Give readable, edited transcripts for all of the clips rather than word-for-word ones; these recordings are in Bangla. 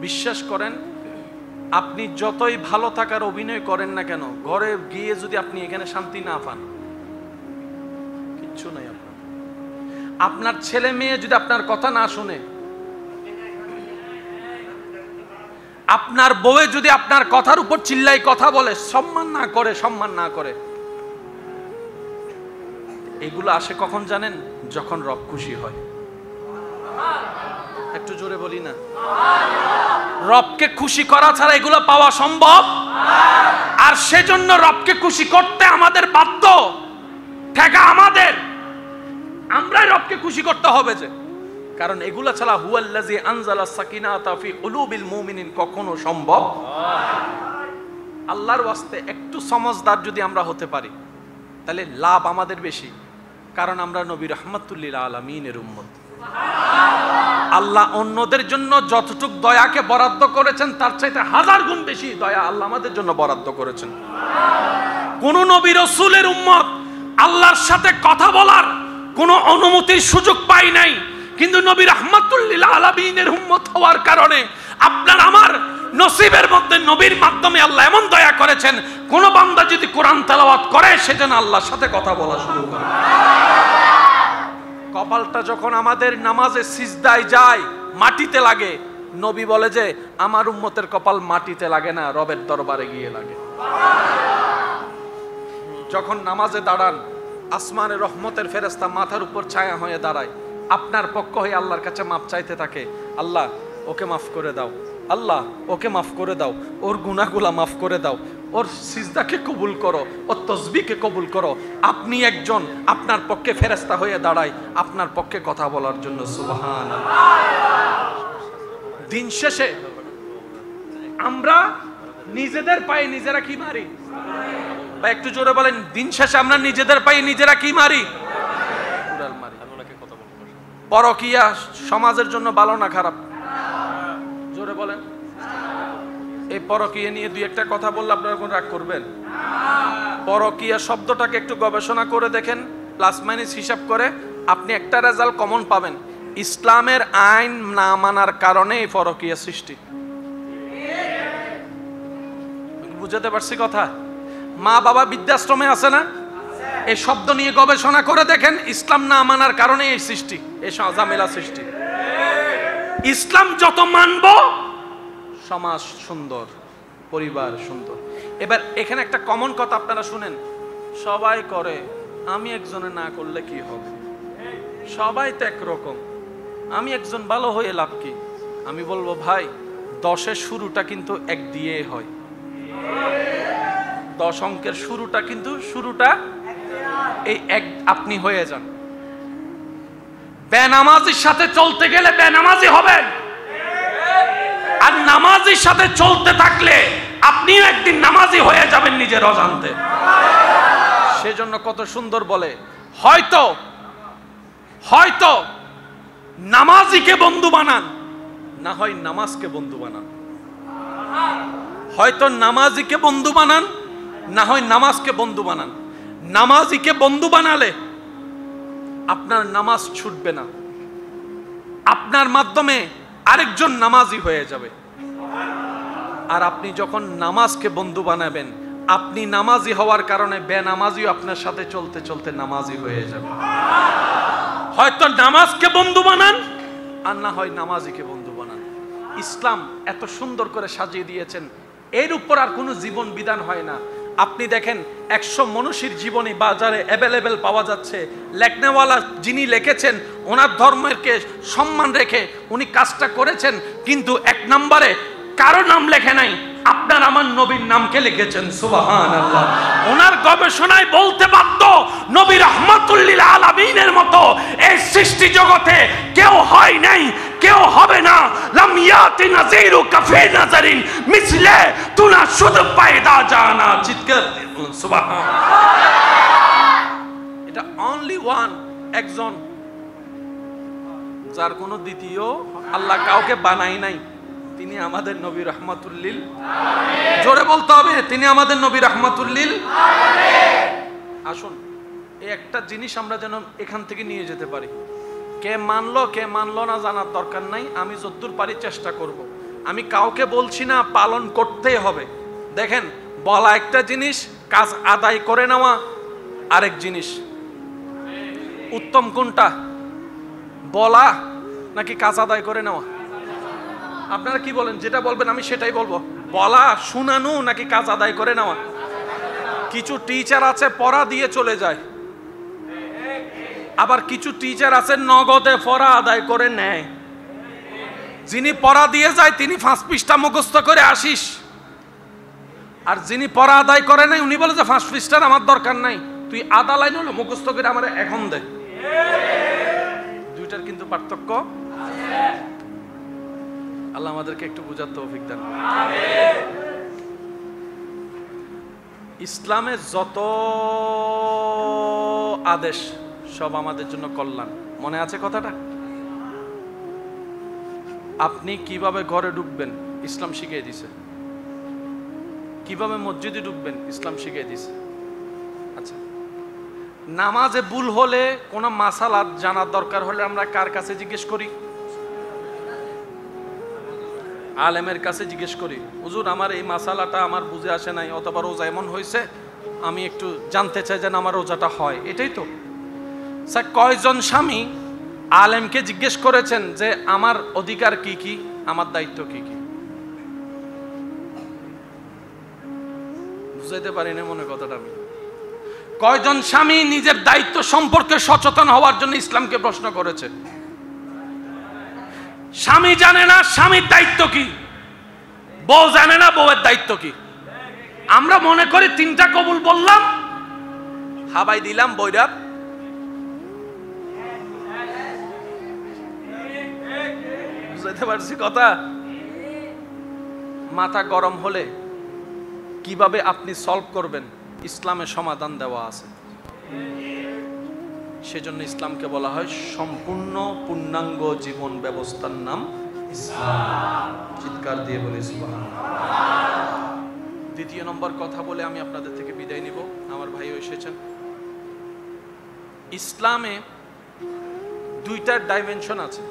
বিশ্বাস করেন, আপনি যতই ভালো থাকার অভিনয় করেন না কেন, ঘরে গিয়ে যদি আপনি এখানে শান্তি না পান, কিচ্ছু নাই। আপনার ছেলে মেয়ে যদি আপনার কথা না শুনে, আপনার বউয়ে যদি আপনার কথার উপর চিল্লাই কথা বলে, সম্মান না করে, এগুলো আসে কখন জানেন? যখন রব খুশি হয়। একটু জোরে বলি না? রবকে খুশি করা ছাড়া এগুলো পাওয়া সম্ভব? আর সেজন্য রবকে খুশি করতে আমাদের বাধ্য, ঠেকা আমাদের, আমরাই রবকে খুশি করতে হবে। যে কারণ এগুলা ছাড়া হুয়াল্লাযী আনজালা সাকিনাতা ফি কুলুবিল মুমিনিন কখনো সম্ভব। আল্লাহর ওয়াস্তে একটু সমজদার যদি আমরা হতে পারি, তাহলে লাভ আমাদের বেশি। কারণ আমরা নবী রাহমাতুল লিল আলামিনের উম্মত। আল্লাহ অন্যদের জন্য যতটুক দয়াকে বরাদ্দ করেছেন, তার চাইতে 1000 গুণ বেশি দয়া আল্লাহ আমাদের জন্য বরাদ্দ করেছেন। কোন নবী রাসূলের উম্মত আল্লাহর সাথে কথা বলার কোন অনুমতির সুযোগ পাই নাই, কিন্তু নবী রাহমাতুল লিল আলামিনের উম্মত হওয়ার কারণে আপনার আমার নসিবের মধ্যে নবীর মাধ্যমে আল্লাহ এমন দয়া করেছেন, কোন বান্দা যদি কোরআন তেলাওয়াত করে সে যেন আল্লাহর সাথে কথা বলা শুরু করে। কপালটা যখন আমাদের নামাজে সিজদায় যায়, মাটিতে লাগে, নবী বলে যে আমার উম্মতের কপাল মাটিতে লাগে না, রবের দরবারে গিয়ে লাগে। যখন নামাজে দাঁড়ান, আসমানের রহমতের ফেরেশতা মাথার উপর ছায়া হয়ে দাঁড়ায়, আপনার পক্ষ হয়ে আল্লাহর কাছে মাপ চাইতে থাকে, আল্লাহ ওকে মাফ করে দাও, আল্লাহ ওকে মাফ করে দাও, ওর গুনাহগুলা মাফ করে দাও, ওর সিজদাকে কবুল করো, ওর তাসবিহকে কবুল করো। আপনি একজন, আপনার পক্ষে ফেরেশতা হয়ে দাঁড়ায় আপনার পক্ষে কথা বলার জন্য। সুবহানাল্লাহ। দিন শেষে আমরা নিজেদের পায়ে নিজেরা কি মারি? বা একটু জোরে বলেন, দিন শেষে আমরা নিজেদের পায়ে নিজেরা কি মারি? উড়াল মারি। পরকীয়া সমাজের জন্য ভালো না খারাপ? জোরে বলেন। এই পরকীয়া নিয়ে দুই একটা কথা বললে আপনারা কোন রাগ করবেন? পরকীয়া শব্দটাকে একটু গবেষণা করে দেখেন, প্লাস মাইনাস হিসাব করে আপনি একটা রেজাল্ট কমন পাবেন। ইসলামের আইন না মানার কারণে এই পরকীয়া সৃষ্টি। বুঝাতে পারছি কথা? মা বাবা বৃদ্ধাশ্রমে আছে না? এই শব্দ নিয়ে গবেষণা করে দেখেন, ইসলাম না মানার কারণে এই সৃষ্টি, এই ঝামেলা সৃষ্টি। ইসলাম যত মানব, সমাজ সুন্দর, পরিবার সুন্দর। এবার এখানে একটা কমন কথা আপনারা শুনেন, সবাই করে, আমি একজনে না করলে কি হবে? সবাই তো একরকম, আমি একজন ভালো হয়ে লাভ কি? আমি বলবো ভাই, 10-এর শুরুটা কিন্তু 1 দিয়ে হয়। 10 অঙ্কের শুরুটা কিন্তু এই 1 আপনি হয়ে যান। বেনামাজির সাথে চলতে গেলে বেনামাজি হবেন, আর নামাজির সাথে চলতে থাকলে আপনিও একদিন নামাজি হয়ে যাবেন নিজের অজান্তে। সেজন্য কত সুন্দর বলে, হয়তো নামাজিকে বন্ধু বানান, না হয় নামাজকে বন্ধু বানান। হয়তো নামাজিকে বন্ধু বানান, না হয় নামাজকে বন্ধু বানান। নামাজিকে বন্ধু বানালে আপনার নামাজ ছুটবে না, আপনার মাধ্যমে আরেকজন নামাজি হয়ে যাবে। আর আপনি যখন নামাজকে বন্ধু বানাবেন, আপনি নামাজি হওয়ার কারণে বেনামাজিও আপনার সাথে চলতে চলতে নামাজি হয়ে যাবে। হয়তো নামাজকে বন্ধু বানান, আর না হয় নামাজিকে বন্ধু বানান। ইসলাম এত সুন্দর করে সাজিয়ে দিয়েছেন, এর উপর আর কোনো জীবন বিধান হয় না। আপনি দেখেন 100 মনীষীর জীবনী বাজারে অ্যাভেলেবেল পাওয়া যাচ্ছে। লেখনেওয়ালা যিনি লিখেছেন, ওনার ধর্মকে সম্মান রেখে উনি কাজটা করেছেন, কিন্তু 1 নম্বরে কারো নাম লেখে নাই, আপনার আমার নবীর নামকে লিখেছেন। সুবহানাল্লাহ। ওনার গবেষণায় বলতে বাধ্য, নবী রাহমাতুল লিল আলামিনের মতো এই সৃষ্টি জগতে কেউ হয় নাই, কেউ হবে না। লাম ইয়াতি নাযীরু কাফি নাযারিন মিসলে তুনা শুধু পায়দা জানা। চিৎকার সুবহানাল্লাহ। এটা অনলি ওয়ান, একজন, যার কোনো দ্বিতীয় আল্লাহ কাউকে বানাই নাই, তিনি আমাদের নবী রাহমাতুল লিল আলামিন। জোরে বলতে হবে, তিনি আমাদের নবী রাহমাতুল লিল আলামিন। আসুন, এই একটা জিনিস আমরা যেন এখান থেকে নিয়ে যেতে পারি। কে মানলো কে মানলো না জানার দরকার নাই, আমি যতদূর পারি চেষ্টা করব। আমি কাউকে বলছি না পালন করতেই হবে। দেখেন, বলা একটা জিনিস, কাজ আদায় করে নেওয়া আরেক জিনিস। উত্তম কোনটা, বলা নাকি কাজ আদায় করে নেওয়া? আপনারা কি বলেন? যেটা বলবেন আমি সেটাই বলবো। বলা, শোনানো নাকি কাজ আদায় করে নেওয়া? কিছু টিচার আছে পড়া দিয়ে চলে যায়, আবার কিছু টিচার আছে নগদে পড়া আদায় করে নেয়। যিনি পড়া দিয়ে যায় তিনি 5 পৃষ্ঠা মুখস্থ করে আসিস, আর যিনি পড়া আদায় করে নাই উনি বলে যে 5 পৃষ্ঠার আমার দরকার নাই, তুই আধা লাইন হলো মুখস্থ করে আমার এখন দে। দুইটার কিন্তু পার্থক্য আছে। আল্লাহ আমাদেরকে একটু বোঝার তৌফিক দান। ইসলামের যত আদেশ সব আমাদের জন্য কল্যাণ। মনে আছে কথাটা? আপনি কিভাবে ঘরে ঢুকবেন ইসলাম শিখিয়ে দিছে, কিভাবে মসজিদে ঢুকবেন ইসলাম শিখিয়ে দিছে। আচ্ছা, নামাজে ভুল হলে কোনো মাসালা জানার দরকার হলে আমরা কার কাছে জিজ্ঞেস করি? আলেমের কাছে জিজ্ঞেস করি, হুজুর আমার এই মাসালাটা আমার বুঝে আসে নাই, অথবা রোজা এমন হয়েছে আমি একটু জানতে চাই যেন আমার রোজাটা হয়। এটাই তো। স্যার, কয়জন স্বামী আলেমকে জিজ্ঞেস করেছেন যে আমার অধিকার কি কি, আমার দায়িত্ব কি কি? বুঝাইতে পারি না মনে কথাটা আমি। কয়জন স্বামী নিজের দায়িত্ব সম্পর্কে সচেতন হওয়ার জন্য ইসলামকে প্রশ্ন করেছে? স্বামী জানে না স্বামীর দায়িত্ব কি, বউ জানে না বউয়ের দায়িত্ব কি। আমরা মনে করি 3টা কবুল বললাম, হাবাই দিলাম বৈরাত। বুঝতে পারছি কথা? মাথা গরম হলে কিভাবে আপনি সলভ করবেন ইসলামের সমাধান দেওয়া আছে। সেজন্য ইসলামকে বলা হয় সম্পূর্ণ পূর্ণাঙ্গ জীবন ব্যবস্থার নাম ইসলাম। চিৎকার দিয়ে বলি সুবহানাল্লাহ। দ্বিতীয় নম্বর কথা বলে আমি আপনাদের থেকে বিদায় নিব, আমার ভাইও এসেছেন। ইসলামে 2টা ডাইমেনশন আছে,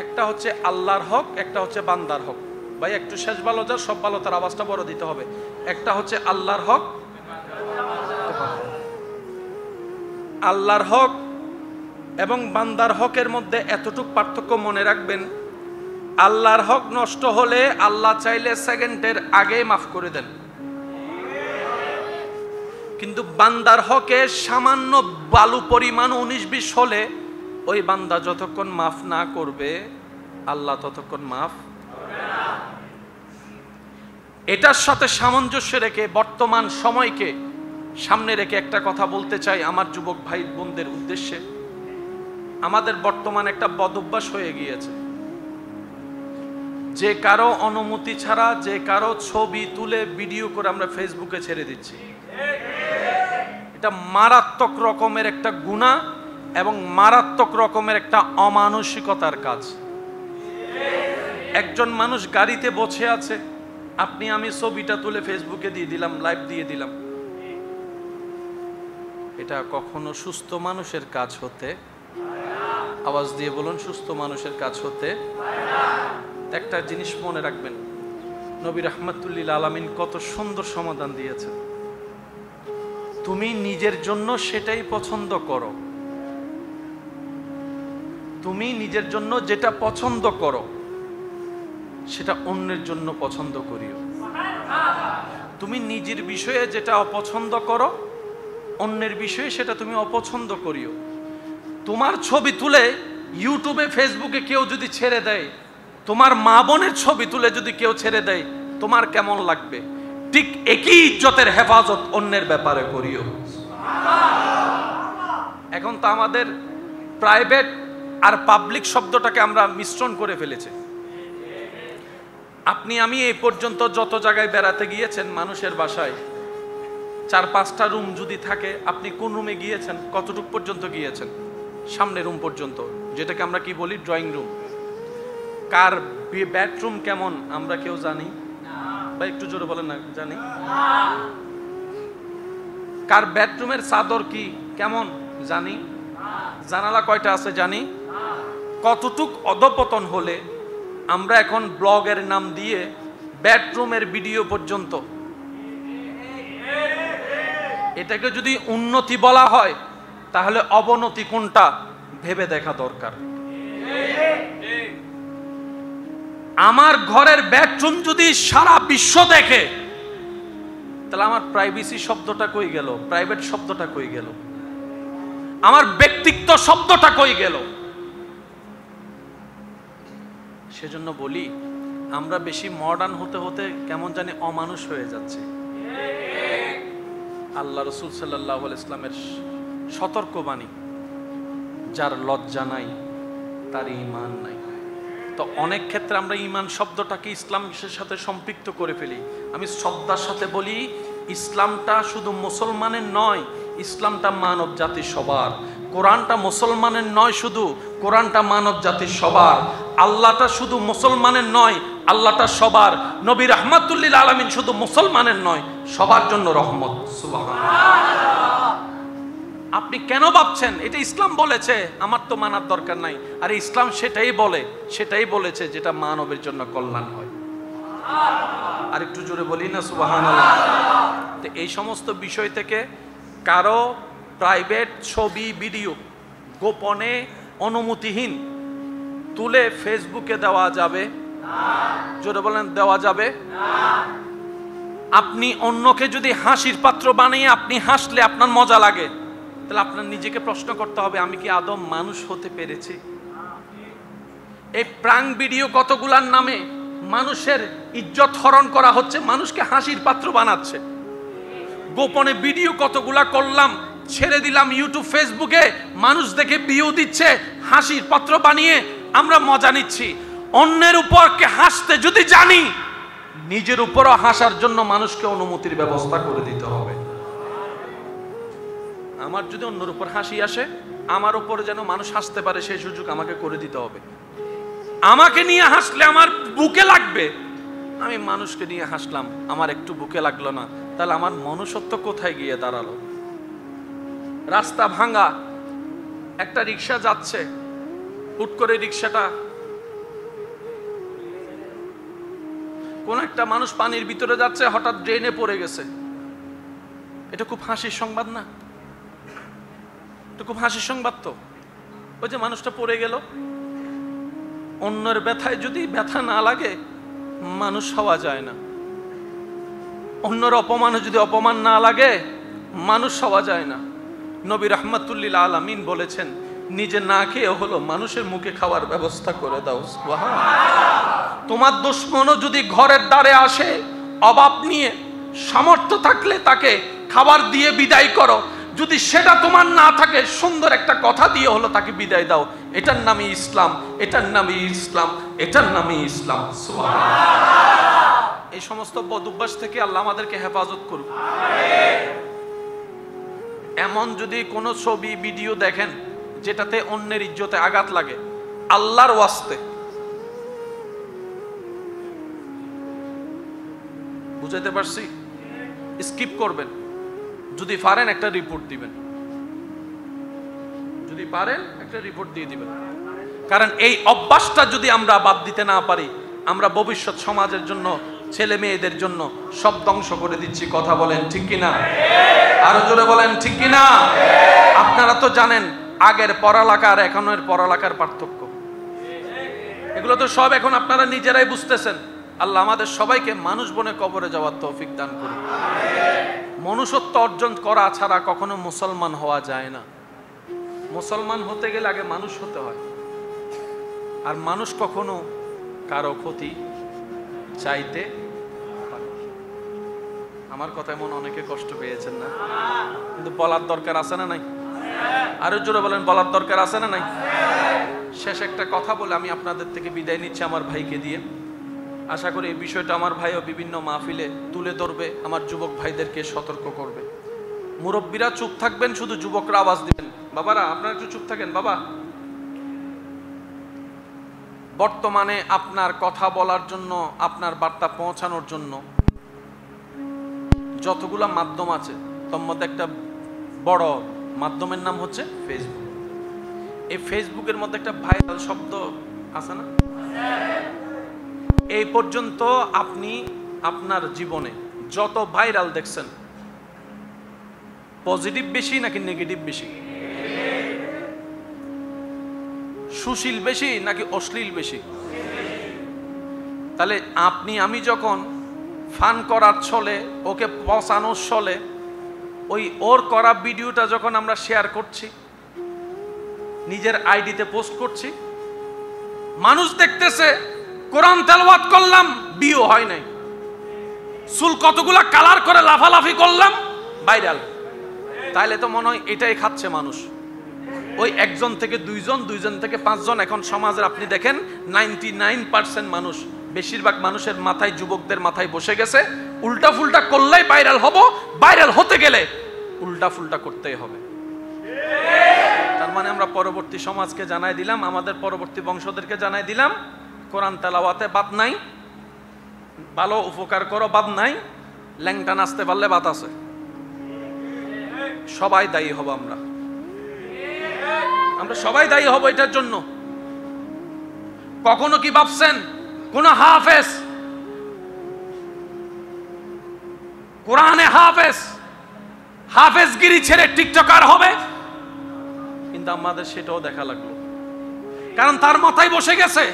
একটা হচ্ছে আল্লাহর হক, একটা হচ্ছে বান্দার হক। ভাই একটু শেষ ভালো যার সব ভালো, তার আওয়াজটা বড় দিতে হবে। একটা হচ্ছে আল্লাহর হক, আল্লাহর হক এবং বান্দার হকের মধ্যে এতটুকু পার্থক্য মনে রাখবেন, আল্লাহর হক নষ্ট হলে আল্লাহ চাইলে সেকেন্ডের আগে মাফ করে দেন, কিন্তু বান্দার হকে সামান্য বালু পরিমাণ 19-20 হলে ওই বান্দা যতক্ষণ মাফ না করবে আল্লাহ ততক্ষণ মাফ করবে না। এটার সাথে সামঞ্জস্য রেখে বর্তমান সময়কে সামনে রেখে একটা কথা বলতে চাই আমার যুবক ভাই বোনদের উদ্দেশ্যে। আমাদের বর্তমান একটা বদঅভ্যাস হয়ে গিয়েছে, যে কারো অনুমতি ছাড়া যে কারো ছবি তুলে ভিডিও করে আমরা ফেসবুকে ছেড়ে দিচ্ছি। এটা মারাত্মক রকমের একটা গুনাহ এবং মারাত্মক রকমের একটা অমানসিকতার কাজ। একজন মানুষ গাড়িতে বসে আছে, আপনি আমি ছবিটা তুলে ফেসবুকে দিয়ে দিলাম, লাইভ দিয়ে দিলাম। এটা কখনো সুস্থ মানুষের কাজ হতে, আওয়াজ দিয়ে বলুন, সুস্থ মানুষের কাজ হতে। একটা জিনিস মনে রাখবেন, নবী রাহমাতুল্লিল আলামিন কত সুন্দর সমাধান দিয়েছে। তুমি নিজের জন্য সেটাই পছন্দ করো, তুমি নিজের জন্য যেটা পছন্দ করো সেটা অন্যের জন্য পছন্দ করিও। তুমি নিজের বিষয়ে যেটা অপছন্দ করো অন্যের বিষয়ে সেটা তুমি অপছন্দ করিও। তোমার ছবি তুলে ইউটিউবে ফেসবুকে কেউ যদি ছেড়ে দেয়, তোমার মা বোনের ছবি তুলে যদি কেউ ছেড়ে দেয়, তোমার কেমন লাগবে? ঠিক একই ইজ্জতের হেফাজত অন্যের ব্যাপারে করিও। এখন তো আমাদের প্রাইভেট আর পাবলিক শব্দটাকে আমরা মিশ্রণ করে ফেলেছি। আপনি আমি এই পর্যন্ত যত জায়গায় বেড়াতে গিয়েছেন, মানুষের বাসায় 4-5টা রুম যদি থাকে, আপনি কোন রুমে গিয়েছেন? কতটুক পর্যন্ত গিয়েছেন? সামনে রুম পর্যন্ত, যেটাকে আমরা কি বলি ড্রয়িং রুম। কার বেডরুম কেমন আমরা কেউ জানি? বা একটু জোরে বলেন না, জানি? কার বেডরুমের চাদর কি কেমন জানি? জানালা কয়টা আছে জানি? কতটুক অধপতন হলে আমরা এখন ব্লগের নাম দিয়ে বেডরুমের ভিডিও পর্যন্ত, এটাকে যদি উন্নতি বলা হয় তাহলে অবনতি কোনটা ভেবে দেখা দরকার। আমার ঘরের বেডরুম যদি সারা বিশ্ব দেখে তাহলে আমার প্রাইভেসি শব্দটা কই গেল, প্রাইভেট শব্দটা কই গেল, আমার ব্যক্তিত্ব শব্দটা কই গেল? সেজন্য বলি আমরা বেশি মডার্ন হতে হতে কেমন জানি অমানুষ হয়ে যাচ্ছে। আল্লাহ রাসূল সাল্লাল্লাহু আলাইহি ইসলামের সতর্কবাণী, যার লজ্জা নাই তার ঈমান নাই। তো অনেক ক্ষেত্রে আমরা ঈমান শব্দটাকে ইসলামের সাথে সম্পৃক্ত করে ফেলি। আমি শ্রদ্ধার সাথে বলি, ইসলামটা শুধু মুসলমানের নয়, ইসলামটা মানব জাতির সবার। কোরআনটা মুসলমানের নয় শুধু, কোরআনটা মানব জাতির সবার। আল্লাহটা শুধু মুসলমানের নয়, আল্লাহটা সবার। নবী রাহমাতুল লিল আলামিন শুধু মুসলমানের নয়, সবার জন্য রহমত। সুবহানাল্লাহ। আপনি কেন ভাবছেন এটা ইসলাম বলেছে আমার তো মানার দরকার নাই? আর ইসলাম সেটাই বলেছে যেটা মানবের জন্য কল্যাণ হয়। আর একটু জোরে বলি না সুবহানাল্লাহ। তো এই সমস্ত বিষয় থেকে কারো প্রাইভেট ছবি ভিডিও গোপনে অনুমতিহীন তুলে ফেসবুকে দেওয়া যাবে না। জোরে বলেন, দেওয়া যাবে না। আপনি অন্যকে যদি হাসির পাত্র বানিয়ে আপনি হাসলে আপনার মজা লাগে, তাহলে আপনার নিজেকে প্রশ্ন করতে হবে, আমি কি আদম মানুষ হতে পেরেছি? এই প্রাঙ্ক ভিডিও কতগুলার নামে মানুষের ইজ্জত হরণ করা হচ্ছে, মানুষকে হাসির পাত্র বানাচ্ছে। গোপনে ভিডিও কতগুলা করলাম, ছেড়ে দিলাম ইউটিউব ফেসবুকে, মানুষ দেখে ভিউ দিচ্ছে, হাসির পাত্র বানিয়ে আমরা মজা নিচ্ছি। অন্যের উপরকে হাসতে যদি জানি, নিজের উপরও হাসার জন্য মানুষকে অনুমতির ব্যবস্থা করে দিতে হবে। আমার যদি অন্যের উপর হাসি আসে, আমার উপরে যেন মানুষ হাসতে পারে সেই সুযোগ আমাকে করে দিতে হবে। আমাকে নিয়ে হাসলে আমার বুকে লাগবে, আমি মানুষকে নিয়ে হাসলাম, আমার একটু বুকে লাগলো না, তাহলে আমার মনুষ্যত্ব কোথায় গিয়ে দাঁড়ালো? রাস্তা ভাঙা, একটা রিক্সা যাচ্ছে, হুট করে রিক্সাটা কোন একটা মানুষ পানির ভিতরে যাচ্ছে, হঠাৎ ড্রেনে পড়ে গেছে। এটা খুব হাসির সংবাদ না? এটা খুব হাসির সংবাদ তো। ওই যে মানুষটা পড়ে গেল, অন্যের ব্যথায় যদি ব্যথা না লাগে মানুষ হওয়া যায় না। অন্যের অপমানে যদি অপমান না লাগে মানুষ হওয়া যায় না। নবী রাহমাতুল লিল আলামিন বলেছেন, নিজে না খেয়ে হলো মানুষের মুখে খাওয়ার ব্যবস্থা করে দাও। তোমার দুশমনও যদি ঘরের দ্বারে আসে অভাব নিয়ে, সামর্থ্য থাকলে তাকে খাবার দিয়ে বিদায় করো। যদি সেটা তোমার না থাকে, সুন্দর একটা কথা দিয়ে হলো তাকে বিদায় দাও। এটার নামই ইসলাম, এটার নামই ইসলাম, এটার নামই ইসলাম। সুবহানাল্লাহ। এই সমস্ত বদঅভ্যাস থেকে আল্লাহ আমাদেরকে হেফাজত করুক। এমন যদি কোনো ছবি ভিডিও দেখেন যেটাতে অন্যের ইজ্জতে আঘাত লাগে, আল্লাহর ওয়াস্তে, বুঝাইতে পারছি? স্কিপ করবেন। যদি পারেন একটা রিপোর্ট দিবেন, যদি পারেন একটা রিপোর্ট দিয়ে দিবেন। কারণ এই অভ্যাসটা যদি আমরা বাদ দিতে না পারি, আমরা ভবিষ্যৎ সমাজের জন্য, ছেলে মেয়েদের জন্য সব ধ্বংস করে দিচ্ছি। কথা বলেন ঠিক কিনা? আরো জোরে বলেন ঠিক কিনা? আপনারা তো জানেন আগের পড়ালেখা আর এখনের পড়ালেখার পার্থক্য। এগুলো তো সব এখন আপনারা নিজেরাই বুঝতেছেন। আল্লাহ আমাদের সবাইকে মানুষ বনে কবরে যাওয়ার তৌফিক দান করুন। মনুষ্যত্ব অর্জন করা ছাড়া কখনো মুসলমান হওয়া যায় না। মুসলমান হতে গেলে আগে মানুষ হতে হয়। আর মানুষ কখনো কারো ক্ষতি চাইতে পারে। আমার কথায় মনে অনেকে কষ্ট পেয়েছেন না? কিন্তু বলার দরকার আছে না নাই? আরো জোরে বলেন, বলার দরকার আছে না নাই? শেষ একটা কথা বলে আমি আপনাদের থেকে বিদায় নিচ্ছি আমার ভাইকে দিয়ে। আশা করি এই বিষয়টা আমার ভাইও বিভিন্ন মাহফিলে তুলে ধরবে, আমার যুবক ভাইদেরকে সতর্ক করবে। মুরব্বীরা চুপ থাকবেন, শুধু যুবকরা আওয়াজ দিবেন। বাবারা আপনারা একটু চুপ থাকেন। বাবা, বর্তমানে আপনার কথা বলার জন্য, আপনার বার্তা পৌঁছানোর জন্য যতগুলা মাধ্যম আছে, তার মধ্যে একটা বড় মাধ্যমের নাম হচ্ছে ফেসবুক। এই ফেসবুকের মধ্যে একটা ভাইরাল শব্দ আছে না? এই পর্যন্ত আপনি আপনার জীবনে যত ভাইরাল দেখছেন, পজিটিভ বেশি নাকি নেগেটিভ বেশি? সুশীল বেশি নাকি অশ্লীল বেশি? তাহলে আপনি আমি যখন ফান করার ছলে, ওকে পচানোর ছলে ওই ওর করা ভিডিওটা যখন আমরা শেয়ার করছি, নিজের আইডিতে পোস্ট করছি, মানুষ দেখতেছে কোরআন তেলাওয়াত করলাম, বিয়ে হয় নাই, চুল কতগুলা কালার করে লাফালাফি করলাম, ভাইরাল। তাইলে তো মনে হয় এটাই খাচ্ছে মানুষ। ওই একজন থেকে দুইজন, দুইজন থেকে পাঁচজন। এখন সমাজের আপনি দেখেন 99% মানুষ, বেশিরভাগ মানুষের মাথায়, যুবকদের মাথায় বসে গেছে উল্টা ফুলটা করলেই ভাইরাল হব, ভাইরাল হতে গেলে উল্টা ফুলটা করতেই হবে। তার মানে আমরা পরবর্তী সমাজকে জানাই দিলাম, আমাদের পরবর্তী বংশদেরকে জানাই দিলাম, কোরআন তেলাওয়াতে বাদ নাই, ভালো উপকার করো বাদ নাই, ল্যাংটা নাচতে পারলে বাদ আছে। সবাই দায়ী হব, আমরা সবাই দায়ী হব এটার জন্য। কখনো কি ভাবছেন কোন হাফেজ, কোরআনে হাফেজগিরি ছেড়ে টিকটকার হবে? কিন্তু আমাদের সেটাও দেখা লাগলো, কারণ তার মাথায় বসে গেছে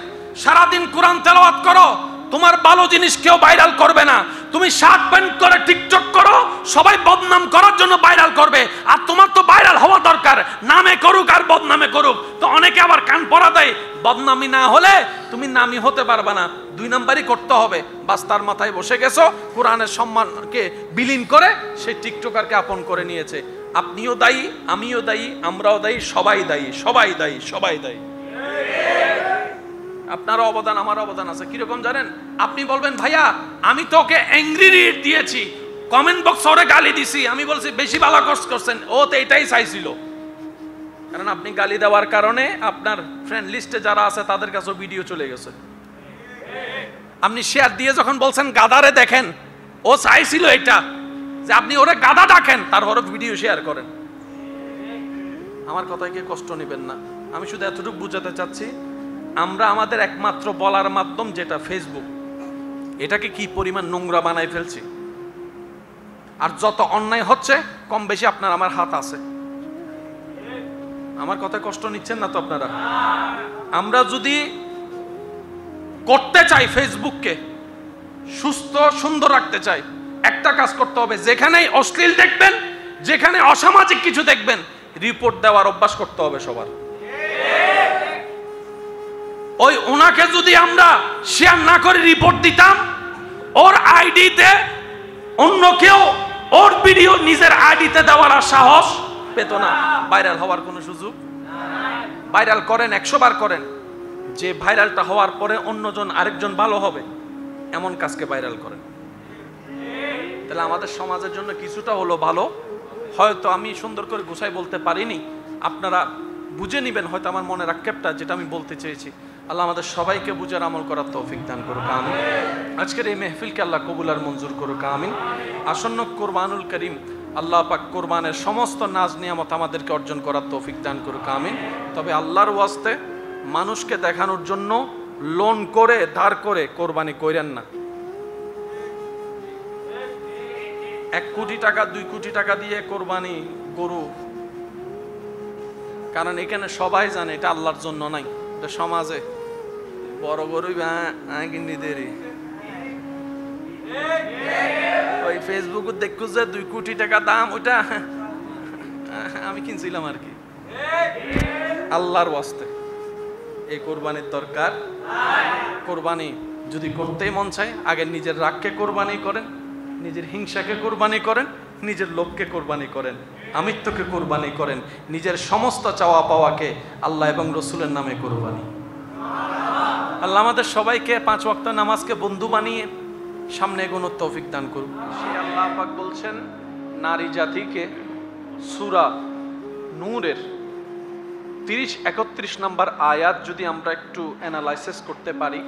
সারাদিন কোরআন তেলাওয়াত করো, তোমার ভালো জিনিস কেউ ভাইরাল করবে না। তুমি শার্ট প্যান্ট করে টিকটক করো, সবাই বদনাম করার জন্য ভাইরাল করবে, আর তোমার তো ভাইরাল হওয়া দরকার, নামে করুক আর বদনামে করুক। তো অনেকে আবার কান পড়া দেয়, বদনামি না হলে তুমি নামি হতে পারবে না, 2 নাম্বারই করতে হবে। বাস তার মাথায় বসে গেছো, কোরআনের সম্মানকে বিলীন করে সেই টিকটকারকে আপন করে নিয়েছে। আপনিও দায়ী, আমিও দায়ী, আমরাও দায়ী, সবাই দায়ী, সবাই দায়ী, সবাই দায়ী। আপনারও অবদান, আমার অবদান আছে। কিরকম জানেন? আপনি বলবেন ভাইয়া আমি তো ওকে অ্যাংরি রিড দিয়েছি, কমেন্ট বক্স ওরে গালি দিছি, আমি বলছি বেশি ভালো কোর্স করছেন, ও তো এটাই চাইছিল। কারণ আপনি গালি দেওয়ার কারণে আপনার ফ্রেন্ড লিস্টে যারা আছে তাদের কাছেও ভিডিও চলে গেছে। আপনি শেয়ার দিয়ে যখন বলছেন গাদারে দেখেন, ও চাইছিল এটা যে আপনি ওরে গাদা ডাকেন, তারপরে ভিডিও শেয়ার করেন। আমার কথায় কি কষ্ট নেবেন না। আমি শুধু এতটুকু বুঝাতে চাচ্ছি, আমরা আমাদের একমাত্র বলার মাধ্যম যেটা ফেসবুক, এটাকে কি পরিমাণ নোংরা বানাই ফেলছি। আর যত অন্যায় হচ্ছে কম বেশি আপনার আমার হাত আছে। আমার কথায় কষ্ট নিচ্ছেন না তো আপনারা? আমরা যদি করতে চাই ফেসবুককে সুস্থ সুন্দর রাখতে চাই, একটা কাজ করতে হবে, যেখানেই অশ্লীল দেখবেন, যেখানে অসামাজিক কিছু দেখবেন, রিপোর্ট দেওয়ার অভ্যাস করতে হবে সবার। ওই ওনাকে যদি আমরা শেয়ার না করে রিপোর্ট দিতাম, ওর আইডিতে অন্য কেউ ওর ভিডিও নিজের আইডিতে দেওয়ার সাহস পেত না, ভাইরাল হওয়ার কোনো সুযোগ। ভাইরাল করেন, 100 বার করেন, যে ভাইরালটা হওয়ার পরে অন্যজন আরেকজন ভালো হবে এমন কাজকে ভাইরাল করেন। তাহলে আমাদের সমাজের জন্য কিছুটা হলো ভালো। হয়তো আমি সুন্দর করে গুছাই বলতে পারিনি, আপনারা বুঝে নিবেন হয়তো আমার মনের আক্ষেপটা, যেটা আমি বলতে চেয়েছি। আল্লাহ আমাদের সবাইকে বুঝার আমল করার তৌফিক দান করুক, আমিন। আজকের এই মেহফিলকে আল্লাহ কবুল আর মঞ্জুর করুক, আমিন। আসন্ন কোরবানুল করিম আল্লাহ পাক কোরবানের সমস্ত নাজ নিয়ামত আমাদেরকে অর্জন করার তৌফিক দান করুক, আমিন। তবে আল্লাহর ওয়াস্তে মানুষকে দেখানোর জন্য লোন করে ধার করে কোরবানি কইরেন না। 1 কোটি টাকা 2 কোটি টাকা দিয়ে কোরবানি গরু, কারণ এখানে সবাই জানে এটা আল্লাহর জন্য নাই, এটা সমাজে বড় গরুই কিনি দেরি। ওই ফেসবুকে দেখো যে 2 কোটি টাকা দাম, ওইটা আমি কিনছিলাম আর কি। আল্লাহর ওয়াস্তে এই কোরবানির দরকার। কোরবানি যদি করতেই মন চায়, আগে নিজের রাগকে কোরবানি করেন, নিজের হিংসাকে কোরবানি করেন, নিজের লোভকে কোরবানি করেন, আমিত্বকে কোরবানি করেন, নিজের সমস্ত চাওয়া পাওয়াকে আল্লাহ এবং রসুলের নামে কোরবানি। আল্লাহ আমাদের সবাইকে 5 ওয়াক্ত নামাজকে বন্ধু বানিয়ে সামনে এগোনোর তৌফিক দান করুন। সেই আল্লাহ পাক বলছেন নারী জাতিকে সূরা নূরের 30-31 নম্বর আয়াত যদি আমরা একটু অ্যানালাইসিস করতে পারি,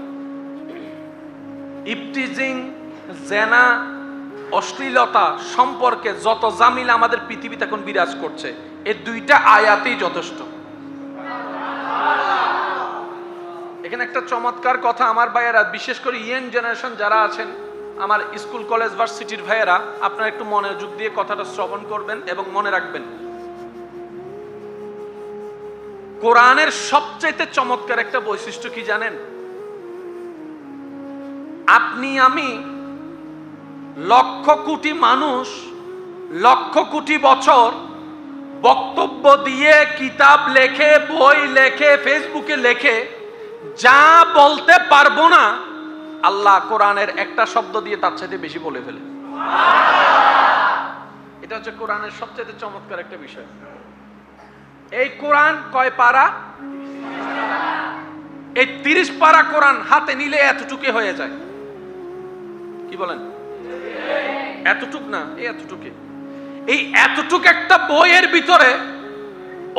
ইফটিজিং, জেনা, অশ্লীলতা সম্পর্কে যত জামিল আমাদের পৃথিবীতে এখন বিরাজ করছে, এই 2টা আয়াতেই যথেষ্ট। এখানে একটা চমৎকার কথা আমার ভাইয়েরা, বিশেষ করে ইয়াং জেনারেশন যারা আছেন, আমার স্কুল কলেজ ভার্সিটির ভাইয়েরা, আপনারা একটু মনোযোগ দিয়ে কথাটা শ্রবণ করবেন এবং মনে রাখবেন। কোরআনের সবচেয়ে চমৎকার একটা বৈশিষ্ট্য কি জানেন? আপনি আমি লক্ষ কোটি মানুষ লক্ষ কোটি বছর বক্তব্য দিয়ে, কিতাব লেখে, বই লেখে, ফেসবুকে লেখে যা বলতে পারবো না, আল্লাহ কোরআনের একটা শব্দ দিয়ে তার চাইতে বেশি বলে ফেলে। এটা হচ্ছে কোরআনের সবচেয়ে চমৎকার একটা বিষয়। এই কোরআন কয় পারা? এই 30 পারা কোরআন হাতে নিলে এতটুকু হয়ে যায়। কি বলেন? এতটুক না, এতটুকু। এই এতটুক একটা বইয়ের ভিতরে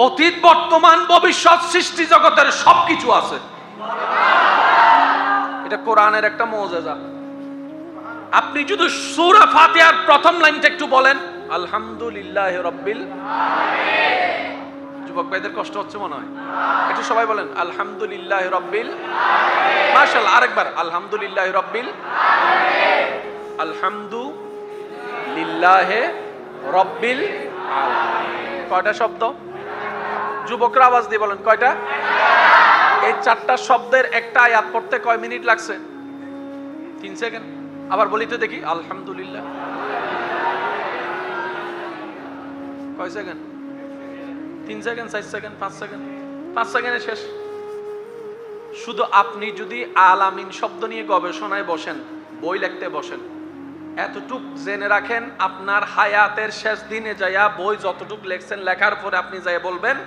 অতীত, বর্তমান, ভবিষ্যৎ, সৃষ্টি জগতের সবকিছু আছে। এটা কোরআনের একটা মুজিজা। আপনি যদি সূরা ফাতিহার প্রথম লাইনটা একটু বলেন, আলহামদুলিল্লাহি রাব্বিল আলামিন। যুবক ভাইদের কষ্ট হচ্ছে মনে হয়, একটু সবাই বলেন আলহামদুলিল্লাহি রাব্বিল আলামিন। মাশাআল্লাহ, আরেকবার আলহামদুলিল্লাহি রাব্বিল আলামিন। আলহামদুলিল্লাহি রাব্বিল আলামিন। কয়টা শব্দ? যুবকরা আওয়াজ দিয়ে বলেন কয়টা? এই 4টা শব্দের একটা আয়াত পড়তে কয় মিনিট লাগছে? 3 সেকেন্ড। আবার বলি তো দেখি, আলহামদুলিল্লাহ। কয় সেকেন্ড? 3 second, 4 second, 5 second. 5 সেকেন্ডে শেষ। শুধু আপনি যদি আলামিন শব্দ নিয়ে গবেষণায় বসেন, বই লিখতে বসেন, এতটুক জেনে রাখেন, আপনার হায়াতের শেষ দিনে যাইয়া বই যতটুক লেখছেন, লেখার পরে আপনি যাই বলবেন,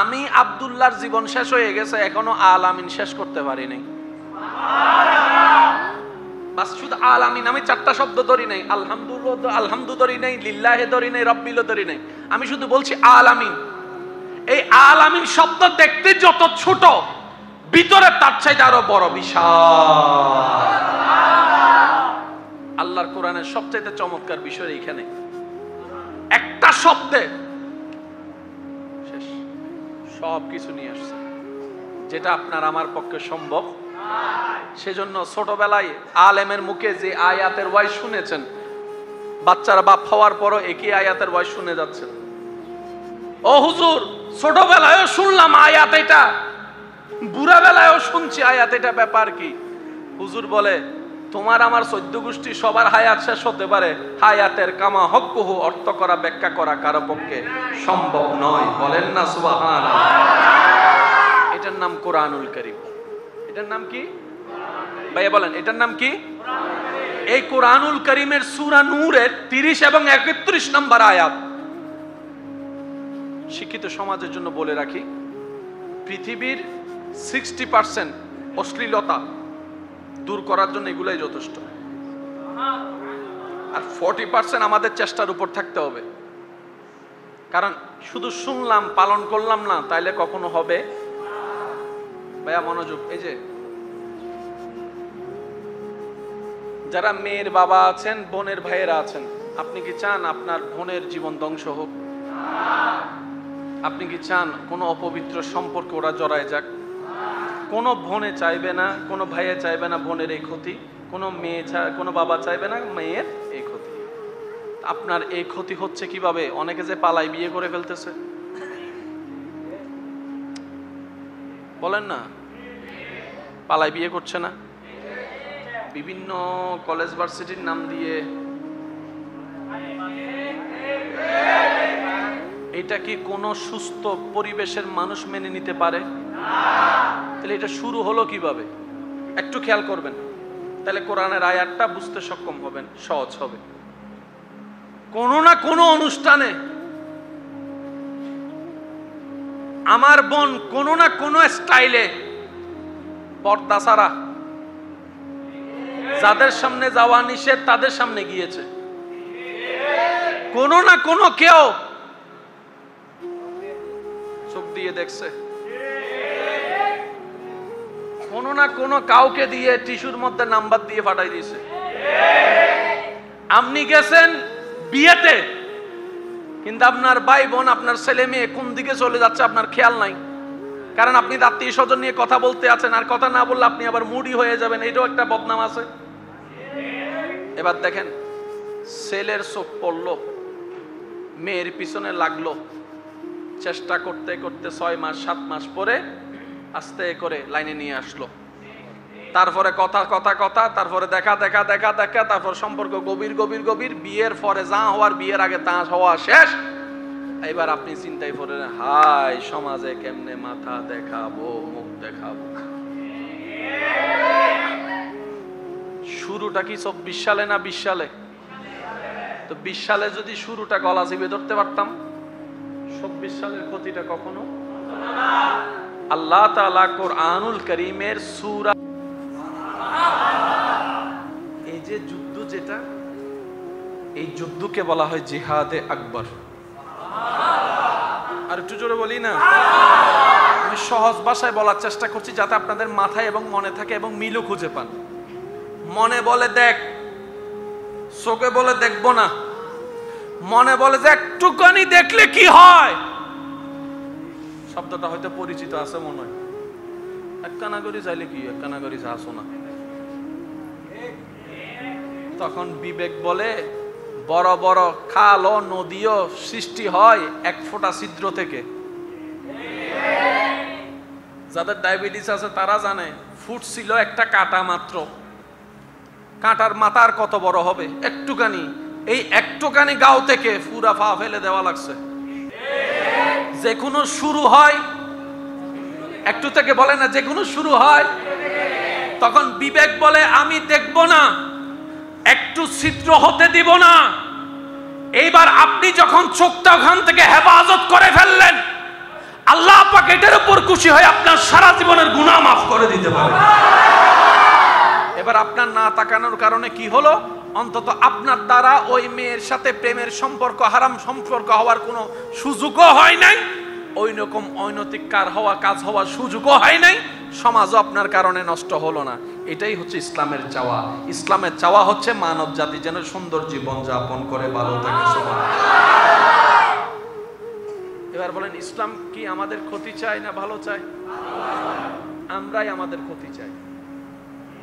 আমি আব্দুল্লাহর জীবন শেষ হয়ে গেছে, এখনো আলামিন শেষ করতে পারি নাই। বাস শুধু আলামিন, আমি 4টা শব্দ ধরি নাই, আলহামদু ধরি নাই, লিল্লাহে ধরি নাই, রব্বিল ধরি নাই, আমি শুধু বলছি আলামিন। এই আলামিন শব্দ দেখতে যত ছোট, ভিতরে তার চাইতে আরো বড়, বিশাল। আল্লাহর কোরআনের সবচেয়ে চমৎকার বিষয় এইখানে, একটা শব্দে শেষ সব কিছু নিয়ে আসছে, যেটা আপনার আমার পক্ষে সম্ভব। সেজন্য ছোটবেলায় আলেমের মুখে যে আয়াতের ওয়াজ শুনেছেন, বাচ্চারা বাপ হওয়ার পরও একই আয়াতের ওয়াজ শুনে যাচ্ছেন। ও হুজুর, ছোটবেলায়ও শুনলাম আয়াত এটা, বুড়া বেলায়ও শুনছি আয়াত এটা, ব্যাপার কি? হুজুর বলে, তোমার আমার 14 গোষ্ঠী সবার হায়াত শেষ হতে পারে, হায়াতের কামা হক্কুহু অর্থ করা, ব্যাখ্যা করা কারো পক্ষে সম্ভব নয়। বলেন না সুবহানাল্লাহ। এটার নাম কোরআনুল কারীম। এটার নাম কি ভাইয়া বলেন? এটার নাম কি? এই কোরআনুল কারীমের সূরা নূরের 30 এবং 31 নম্বর আয়াত। শিক্ষিত সমাজের জন্য বলে রাখি, পৃথিবীর 60% অশ্লীলতা দূর করার জন্য এগুলাই যথেষ্ট, আর 40% আমাদের চেষ্টার উপর থাকতে হবে। কারণ শুধু শুনলাম পালন করলাম না, তাইলে কখনো হবে? ভাইয়া মনোযোগ। এই যে যারা মেয়ের বাবা আছেন, বোনের ভাইয়েরা আছেন, আপনি কি চান আপনার বোনের জীবন ধ্বংস হোক? আপনি কি চান কোনো অপবিত্র সম্পর্কে ওরা জড়ায় যাক? কোনো বোনে চাইবে না, কোনো ভাইয়ে চাইবে না বোনের এই ক্ষতি, কোনো মেয়ে কোনো বাবা চাইবে না মেয়ের এই ক্ষতি। আপনার এই ক্ষতি হচ্ছে কিভাবে? অনেকে যে পালাই বিয়ে করে ফেলতেছে, বলেন না, পালাই বিয়ে করছে না, বিভিন্ন কলেজ ভার্সিটির নাম দিয়ে। এটা কি কোনো সুস্থ পরিবেশের মানুষ মেনে নিতে পারে? তাহলে এটা শুরু হলো কিভাবে? একটু খেয়াল করবেন, তাহলে কোরআনের আয়াতটা বুঝতে সক্ষম হবেন, সহজ হবে। কোনো না কোনো অনুষ্ঠানে আমার বোন কোনো না কোনো স্টাইলে পর্দা ছাড়া, যাদের সামনে যাওয়া নিষেধ তাদের সামনে গিয়েছে। কোনো না কোনো কেউ চোখ দিয়ে দেখছে, কোনো না কোনো কাউকে দিয়ে টিস্যুর মধ্যে নাম্বার দিয়ে ফাটাই দিয়েছে। আপনি গেছেন বিয়েতে, কিন্তু আপনার ভাই বোন, আপনার ছেলে মেয়ে কোন দিকে চলে যাচ্ছে আপনার খেয়াল নাই। কারণ আপনি আত্মীয় স্বজন নিয়ে কথা বলতে আছেন, আর কথা না বললে আপনি আবার মুডি হয়ে যাবেন, এটাও একটা বদনাম আছে। এবার দেখেন, ছেলের চোখ পড়লো, মেয়ের পিছনে লাগলো, চেষ্টা করতে করতে 6 মাস 7 মাস পরে আস্তে করে লাইনে নিয়ে আসলো। তারপরে কথা কথা কথা, তারপরে দেখা দেখা দেখা দেখা, তারপর সম্পর্ক গভীর গভীর গভীর, বিয়ের পরে যা হওয়ার বিয়ের আগে তা হওয়া শেষ। এবার আপনি চিন্তায় পড়লেন, হাই সমাজে কেমনে মাথা দেখাবো, মুখ দেখাবো। শুরুটা কি 24 সালে না 20 সালে? তো 20 সালে যদি শুরুটা গলা চিপে ধরতে পারতাম, 24 সালের ক্ষতিটা কখনো। আল্লাহ তাআলা কোরআনুল কারীমের সূরা, এই যে যুদ্ধ, যেটা এই যুদ্ধকে বলা হয় জিহাদে আকবর। আর একটু জোরে বলি না? আমি সহজ ভাষায় বলার চেষ্টা করছি যাতে আপনাদের মাথায় এবং মনে থাকে এবং মিলও খুঁজে পান। মনে বলে দেখ, চোখে বলে দেখবো না। মনে বলে যে একটুখানি দেখলে কি হয়। শব্দটা হয়তো পরিচিত আছে মনে হয়। একখানা করি চাইলে কি, একখানা করি আসো না। তখন বিবেক বলে বড় বড় খাল ও নদীও সৃষ্টি হয় এক ফোঁটা ছিদ্র থেকে। যাদের ডায়াবেটিস আছে তারা জানে, ফুট ছিল একটা কাঁটা মাত্র। কাঁটার মাথার কত বড় হবে? একটুখানি। এই একটুখানি গাও থেকে পুরা পা ফেলে দেওয়া লাগছে। যে কোনো শুরু হয় একটু থেকে, বলে না যে কোনো শুরু হয়। তখন বিবেক বলে আমি দেখব না, একটু ছিদ্র হতে দিব না। এইবার আপনি যখন চোখটা ওখান থেকে হেফাজত করে ফেললেন, আল্লাহ পাক এটার উপর খুশি হয়ে আপনার সারা জীবনের গুনাহ মাফ করে দিতে পারে। এবার আপনার না তাকানোর কারণে কি হলো? অন্তত আপনার দ্বারা ওই মেয়ের সাথে প্রেমের সম্পর্ক, হারাম সম্পর্ক হওয়ার কোনো সুযোগও হয় নাই, ওই রকম অনৈতিক কাজ হওয়ার সুযোগও হয় নাই, সমাজও আপনার কারণে নষ্ট হলো না। এটাই হচ্ছে ইসলামের চাওয়া। ইসলামের চাওয়া হচ্ছে মানব জাতি যেন সুন্দর জীবন যাপন করে, ভালো থাকে। এবার বলেন, ইসলাম কি আমাদের ক্ষতি চায় না ভালো চায়? আমরাই আমাদের ক্ষতি চাই।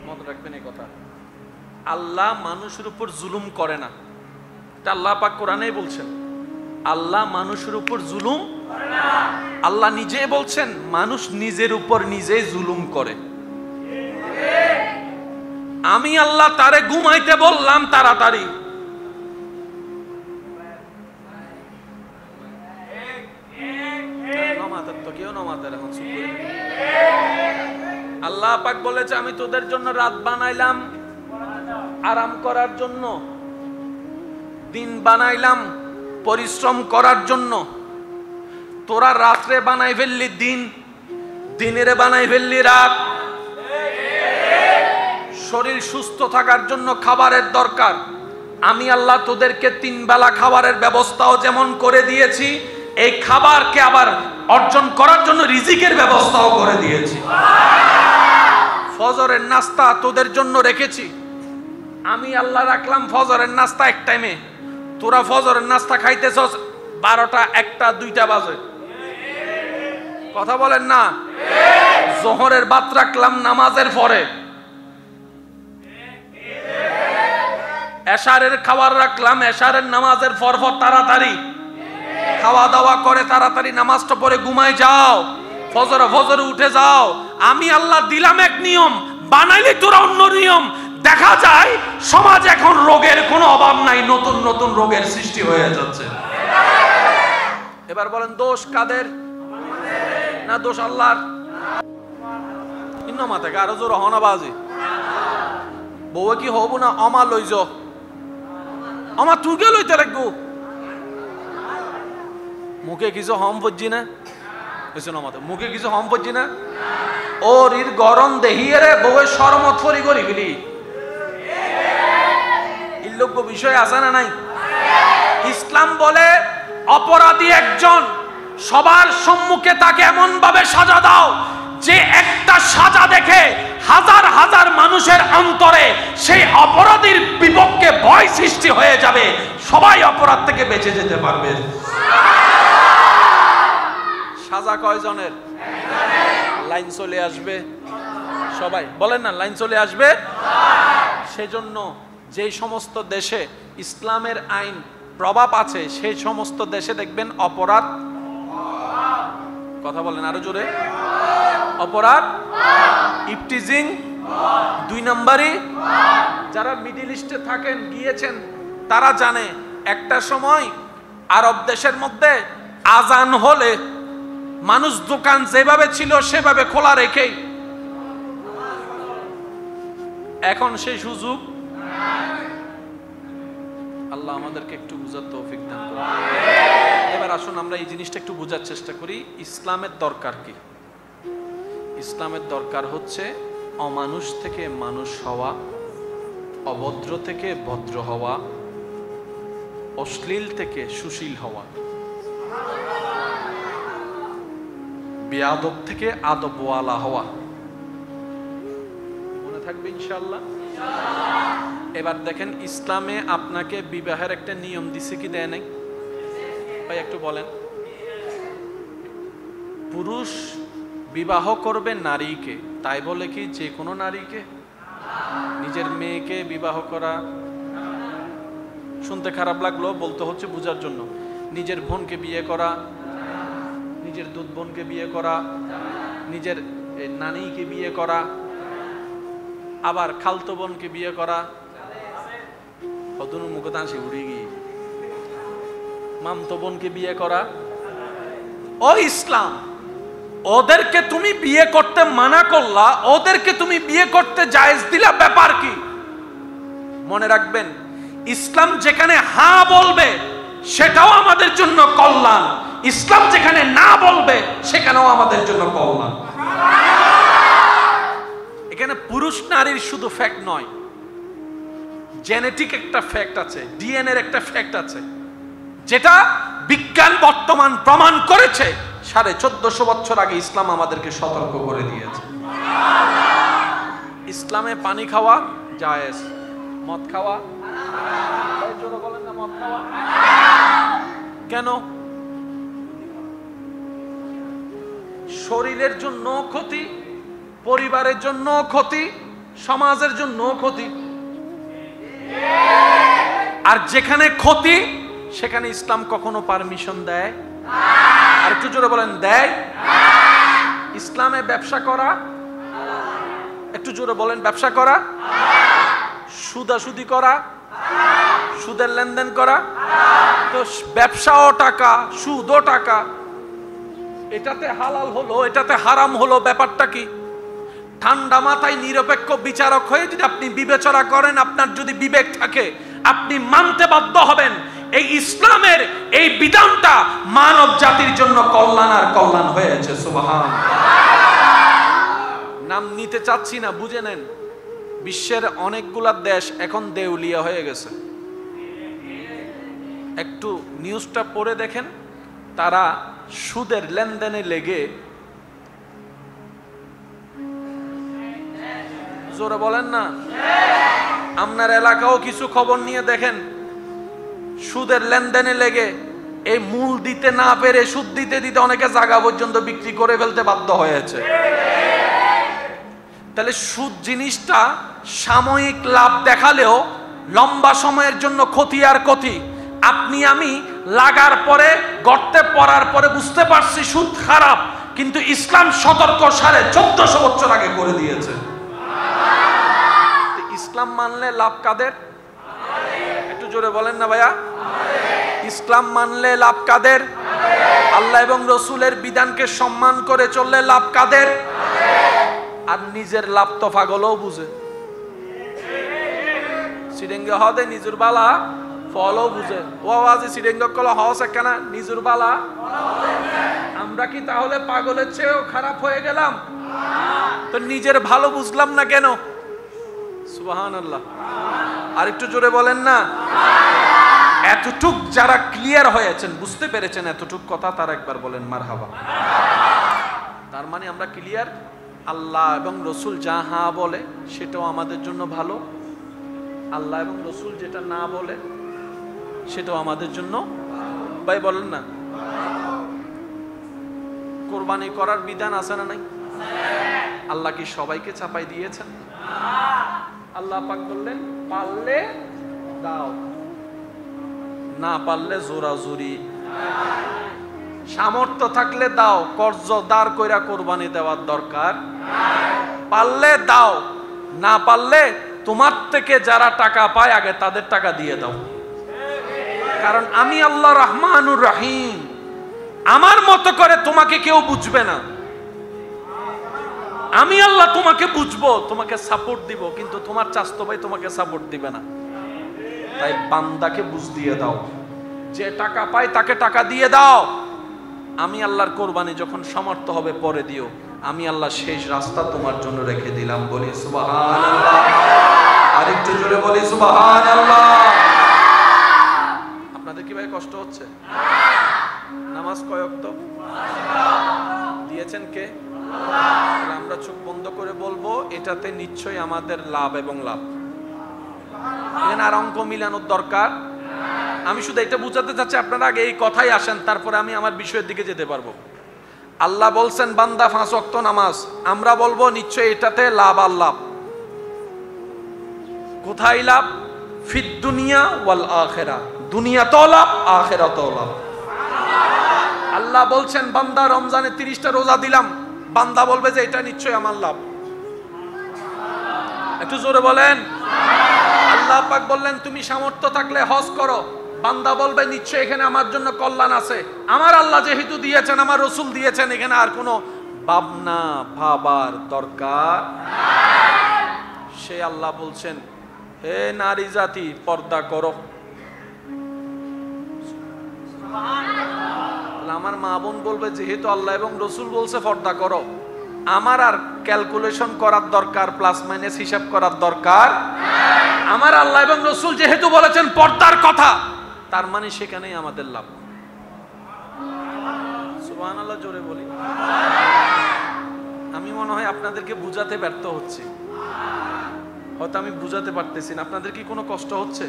মনে রাখবেন এই কথা। আল্লাহ মানুষের উপর জুলুম করে না, এটা আল্লাহ পাক কোরআনেই বলছেন। আল্লাহ মানুষের উপর জুলুম করে না। আল্লাহ নিজে বলছেন মানুষ নিজের উপর নিজেই জুলুম করে। আমি আল্লাহ তারে ঘুমাইতে বললাম তাড়াতাড়ি, আল্লাহ পাক বলেছে আমি তোদের জন্য রাত বানাইলাম আরাম করার জন্য, দিন বানাইলাম পরিশ্রম করার জন্য। তোরা রাত্রে বানাই ফেললি দিন, দিনের বানাই ফেললি রাত। শরীর সুস্থ থাকার জন্য খাবারের দরকার। আমি আল্লাহ তোদেরকে 3 বেলা খাবারের ব্যবস্থাও যেমন করে দিয়েছি, এই খাবারকে আবার অর্জন করার জন্য রিজিকের ব্যবস্থাও করে দিয়েছি। ফজরের নাস্তা তোদের জন্য রেখেছি। আমি আল্লাহ রাখলাম ফজরের নাস্তা এক টাইমে। তোরা ফজরের নাস্তা খাইতেছস 12টা 1টা 2টা বাজে। কথা বলেন না? জোহরের ভাত রাখলাম নামাজের পরে, এশারের খাবার রাখলাম এশারের নামাজের পর তাড়াতাড়ি খাওয়া দাওয়া করে তাড়াতাড়ি নামাজটা পড়ে ঘুমায় যাও, ফজরে উঠে যাও। আমি আল্লাহ দিলাম এক নিয়ম, বানাইলে তোরা অন্য নিয়ম। দেখা যায় সমাজ এখন রোগের কোনো অভাব নাই, নতুন নতুন রোগের সৃষ্টি হয়ে যাচ্ছে। এবার বলেন দোষ কাদের? না দোষ আল্লাহর? ইন্নমা থেকে আরো জোর হনাবাজি। বউ কি হবো না অমা লইজ, আমার তুকে লইতে লাগবো। মুখে কিছু হম পড়ছি না, মুখে কিছু হম পড়ছি না। ওর ইর গরম দেহিয়ে রে বউয়ের শরমত ফরি করি গেলি। ইল্লজ্ঞ বিষয় আছে না নাই? ইসলাম বলে অপরাধী একজন, সবার সম্মুখে তাকে এমন ভাবে সাজা দাও যে একটা সাজা দেখে হাজার হাজার মানুষের অন্তরে সেই অপরাধীর বিপক্ষে ভয় সৃষ্টি হয়ে যাবে, সবাই অপরাধ থেকে বেঁচে যেতে পারবে। সাজা কয়জনের? লাইন চলে আসবে সবাই বলেন না, লাইন চলে আসবে। সেজন্য যে সমস্ত দেশে ইসলামের আইন প্রভাব আছে সেই সমস্ত দেশে দেখবেন অপরাধ, কথা বলেন আরো জোরে, অপরাধ, ইফটিজিং, 2 নম্বরই। যারা মিডল ইস্টে থাকেন, গিয়েছেন, তারা জানে একটা সময় আরব দেশের মধ্যে আজান হলে মানুষ দোকান যেভাবে ছিল সেভাবে খোলা রেখেই, এখন সেই সুযোগ। আল্লাহ আমাদেরকে একটু বুঝার তৌফিক দান করুন। এবার আসুন আমরা এই জিনিসটা একটু বোঝার চেষ্টা করি। ইসলামের দরকার কি? ইসলামের দরকার হচ্ছে অমানুষ থেকে মানুষ হওয়া, অভদ্র থেকে ভদ্র হওয়া, অশ্লীল থেকে সুশীল হওয়া, বেয়াদব থেকে আদবওয়ালা হওয়া। মনে থাকবে ইনশাআল্লাহ। এবার দেখেন ইসলামে আপনাকে বিবাহের একটা নিয়ম দিছে কি দেয় নাই? ভাই একটু বলেন। পুরুষ বিবাহ করবে নারীকে, তাই বলে কি যে কোনো নারীকে? নিজের মেয়েকে বিবাহ করা, শুনতে খারাপ লাগলো, বলতে হচ্ছে বোঝার জন্য। নিজের বোনকে বিয়ে করা, নিজের দুধ বোনকে বিয়ে করা, নিজের নানিকে বিয়ে করা, আবার খালতো বোনকে বিয়ে করা, কতন মুখতাংশে উড়ে গিয়ে মামতো বোনকে বিয়ে করা। ও ইসলাম, ওদেরকে তুমি বিয়ে করতে মানা করলা, ওদেরকে তুমি বিয়ে করতে জায়েজ দিলা, ব্যাপার কি? মনে রাখবেন, ইসলাম যেখানে হ্যাঁ বলবে সেটাও আমাদের জন্য কল্যাণ, ইসলাম যেখানে না বলবে সেখানেও আমাদের জন্য কল্যাণ। এখানে পুরুষ নারীর শুধু ফ্যাক্ট নয়, জেনেটিক একটা ফ্যাক্ট আছে, ডিএনএর একটা ফ্যাক্ট আছে, যেটা বিজ্ঞান বর্তমান প্রমাণ করেছে। 1450 বছর আগে ইসলাম আমাদেরকে সতর্ক করে দিয়েছে। ইসলামে পানি খাওয়া জায়েজ, মদ খাওয়া বলেন না, মদ খাওয়া কেন? শরীরের জন্য ক্ষতি, পরিবারের জন্য ক্ষতি, সমাজের জন্য ক্ষতি। আর যেখানে ক্ষতি সেখানে ইসলাম কখনো পারমিশন দেয়? আর একটু জোরে বলেন, দেয়? ইসলামে ব্যবসা করা, একটু জোরে বলেন, ব্যবসা করা, সুদাসুদি করা, সুদের লেনদেন করা, তো ব্যবসাও টাকা, সুদও টাকা, এটাতে হালাল হলো, এটাতে হারাম হলো, ব্যাপারটা কি? ঠান্ডা মাথায় নিরপেক্ষ বিচারক হয়ে যদি আপনি বিবেচনা করেন, আপনার যদি বিবেক থাকে, আপনি মানতে বাধ্য হবেন এই ইসলামের এই বিধানটা মানব জাতির জন্য কল্যাণ আর কল্যাণ হয়েছে। সুবহানাল্লাহ। নাম নিতে চাচ্ছি না, বুঝে নেন, বিশ্বের অনেকগুলা দেশ এখন দেউলিয়া হয়ে গেছে। একটু নিউজটা পড়ে দেখেন, তারা সুদের লেনদেনে লেগে, জোরে বলেন না, আপনার এলাকাও কিছু খবর নিয়ে দেখেন, সুদের লেনদেনে লেগে এই মূল দিতে না পেরে সুদ দিতে দিতে অনেকে জায়গা পর্যন্ত বিক্রি করে ফেলতে বাধ্য হয়েছে। তাহলে সুদ জিনিসটা সাময়িক লাভ দেখালেও লম্বা সময়ের জন্য ক্ষতি আর ক্ষতি। আপনি আমি লাগার পরে, গর্তে পড়ার পরে বুঝতে পারছি সুদ খারাপ, কিন্তু ইসলাম সতর্ক 1450 বছর আগে করে দিয়েছে। ইসলাম মানলে লাভ কাদের? একটু জোরে বলেন না ভাইয়া। ইসলাম মানলে লাভ কাদের? আল্লাহ এবং রসুলের বিধানকে সম্মান করে চললে লাভ কাদের? আর নিজের লাভ তো পাগলও বুঝে, সিডেঙ্গে হদে নিজুর বালা ফলও বুঝে। ও আজ সিডেঙ্গ কলা হস একখানা নিজুর বালা। আমরা কি তাহলে পাগলের চেয়েও খারাপ হয়ে গেলাম? তো নিজের ভালো বুঝলাম না কেন? সুবহানাল্লাহ। আর একটু জোরে বলেন না। এতটুক যারা ক্লিয়ার হয়েছেন, বুঝতে পেরেছেন এতটুক কথা, তারা একবার বলেন মারহাবা। তার মানে আমরা ক্লিয়ার, আল্লাহ এবং রসুল যাহা বলে সেটাও আমাদের জন্য ভালো, আল্লাহ এবং রসুল যেটা না বলে সেটাও আমাদের জন্য, ভাই বলেন না। কোরবানি করার বিধান আছে না নাই? আল্লাহ কি সবাইকে চাপাই দিয়েছেন? আল্লাহ পাক বললেন পারলে দাও, না পারলে জোরাজুরি। সামর্থ্য থাকলে দাও, কর্জ দাঁড় কইরা কোরবানি দেওয়ার দরকার। পারলে দাও, না পারলে তোমার থেকে যারা টাকা পায় আগে তাদের টাকা দিয়ে দাও। কারণ আমি আল্লাহ রহমানুর রহিম, আমার মতো করে তোমাকে কেউ বুঝবে না। আমি আল্লাহ তোমাকে বুঝবো, তোমাকে সাপোর্ট দিব, কিন্তু তোমার চাচতো ভাই তোমাকে সাপোর্ট দিবে না। তাই বান্দাকে বুঝ দিয়ে দাও, যে টাকা পায় তাকে টাকা দিয়ে দাও। আমি আল্লাহর কোরবানি যখন সমর্থ হবে পরে দিও, আমি আল্লাহ শেষ রাস্তা তোমার জন্য রেখে দিলাম। বলি সুবহানাল্লাহ, আরেকটু জোরে বলি সুবহানাল্লাহ। আপনাদের কি ভাই কষ্ট হচ্ছে? নামাজ কয় ওয়াক্ত দিয়েছেন কে? আমরা চোখ বন্ধ করে বলবো এটাতে নিশ্চয়ই আমাদের লাভ এবং লাভ। এখানে আর অঙ্ক মিলানোর দরকার। আমি শুধু এটা বুঝাতে চাচ্ছি, আপনারা আগে এই কথাই আসেন, তারপরে আমি আমার বিষয়ের দিকে যেতে পারবো। আল্লাহ বলছেন বান্দা 5 ওয়াক্ত নামাজ, আমরা বলবো নিশ্চয়ই এটাতে লাভ আর লাভ। কোথায় লাভ? ফিদ দুনিয়া ওয়াল আখিরা, দুনিয়াতেও লাভ আখিরাতেও লাভ। আল্লাহ বলছেন বান্দা রমজানে 30টা রোজা দিলাম, বান্দা বলবে যে এটা নিশ্চয়ই আমার লাভ। একটু জোরে বলেন। আল্লাহ পাক বললেন তুমি সামর্থ্য থাকলে হজ করো, বান্দা বলবে নিশ্চয়ই এখানে আমার জন্য কল্যাণ আছে। আমার আল্লাহ যেহেতু দিয়েছেন, আমার রসুল দিয়েছেন, এখানে আর কোনো ভাবনা ভাবার দরকার। সে আল্লাহ বলছেন হে নারী জাতি পর্দা করো। আমার মা বোন বলবে যেহেতু আল্লাহ এবং রসুল বলছে পর্দা করো, আমার আর ক্যালকুলেশন করার দরকার, প্লাস মাইনাস হিসাব করার দরকার। আমার আল্লাহ এবং রসুল যেহেতু বলেছেন পর্দার কথা, তার মানে সেখানেই আমাদের লাভ। সুবহানাল্লাহ জোরে বলি। আমি মনে হয় আপনাদেরকে বুঝাতে ব্যর্থ হচ্ছি, হয়তো আমি বুঝাতে পারতেছি না। আপনাদের কি কোনো কষ্ট হচ্ছে?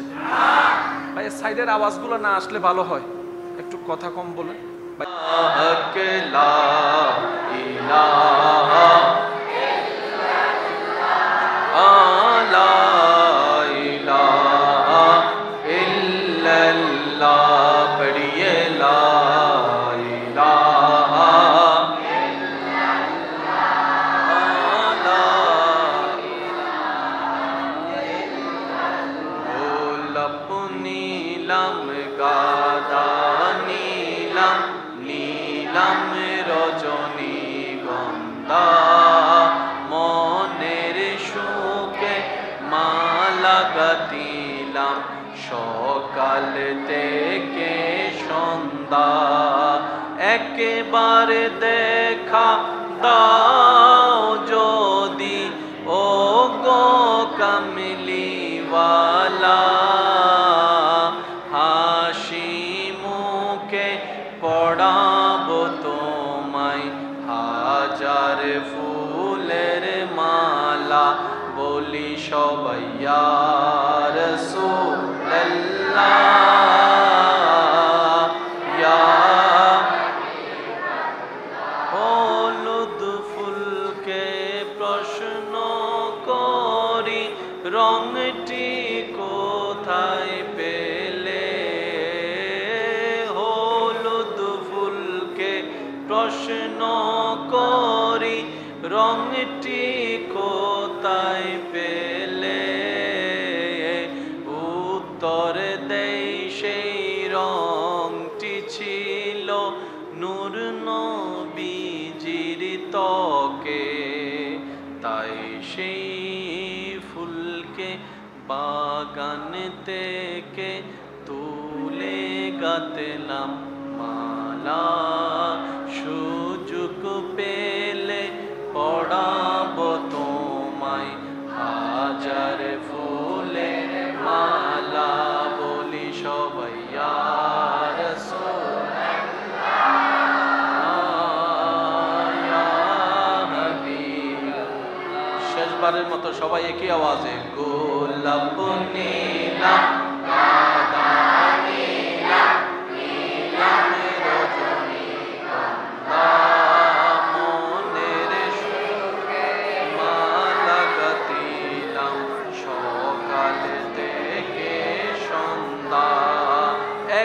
ভাই সাইডের আওয়াজগুলো না আসলে ভালো হয়, একটু কথা কম বলেন। সকাল থেকে সন্ধ্যা একেবারে দেখা দাও যদি, ও গো কামলিওয়ালা। হাসি মুখে পড়াবো তোমায় হাজার ফুলের মালা, বলি সবাই ইয়া রাসূলুল্লাহ ইয়া। হলুদ ফুলকে প্রশ্ন করি রংটি কোথায় পেলে, হলুদ ফুলকে প্রশ্ন করি রংটি কোথায় পেলে, উত্তর দেই সেই রংটি ছিল নূর নবীজির ত্বকে। তাই সেই ফুলকে বাগান থেকে তুলে গাঁথলাম মালা, সুযোগ পেলে পড়াবো তোমায় হাজার ফুলের মালা, বলি সবাই ইয়া রাসূলুল্লাহ ইয়া হাবিবাল্লাহ। শেষবারের মতো সবাই একই আওয়াজে গোলাপ নীলাম গাঁদা নীলাম নীলাম রজনীগন্ধা।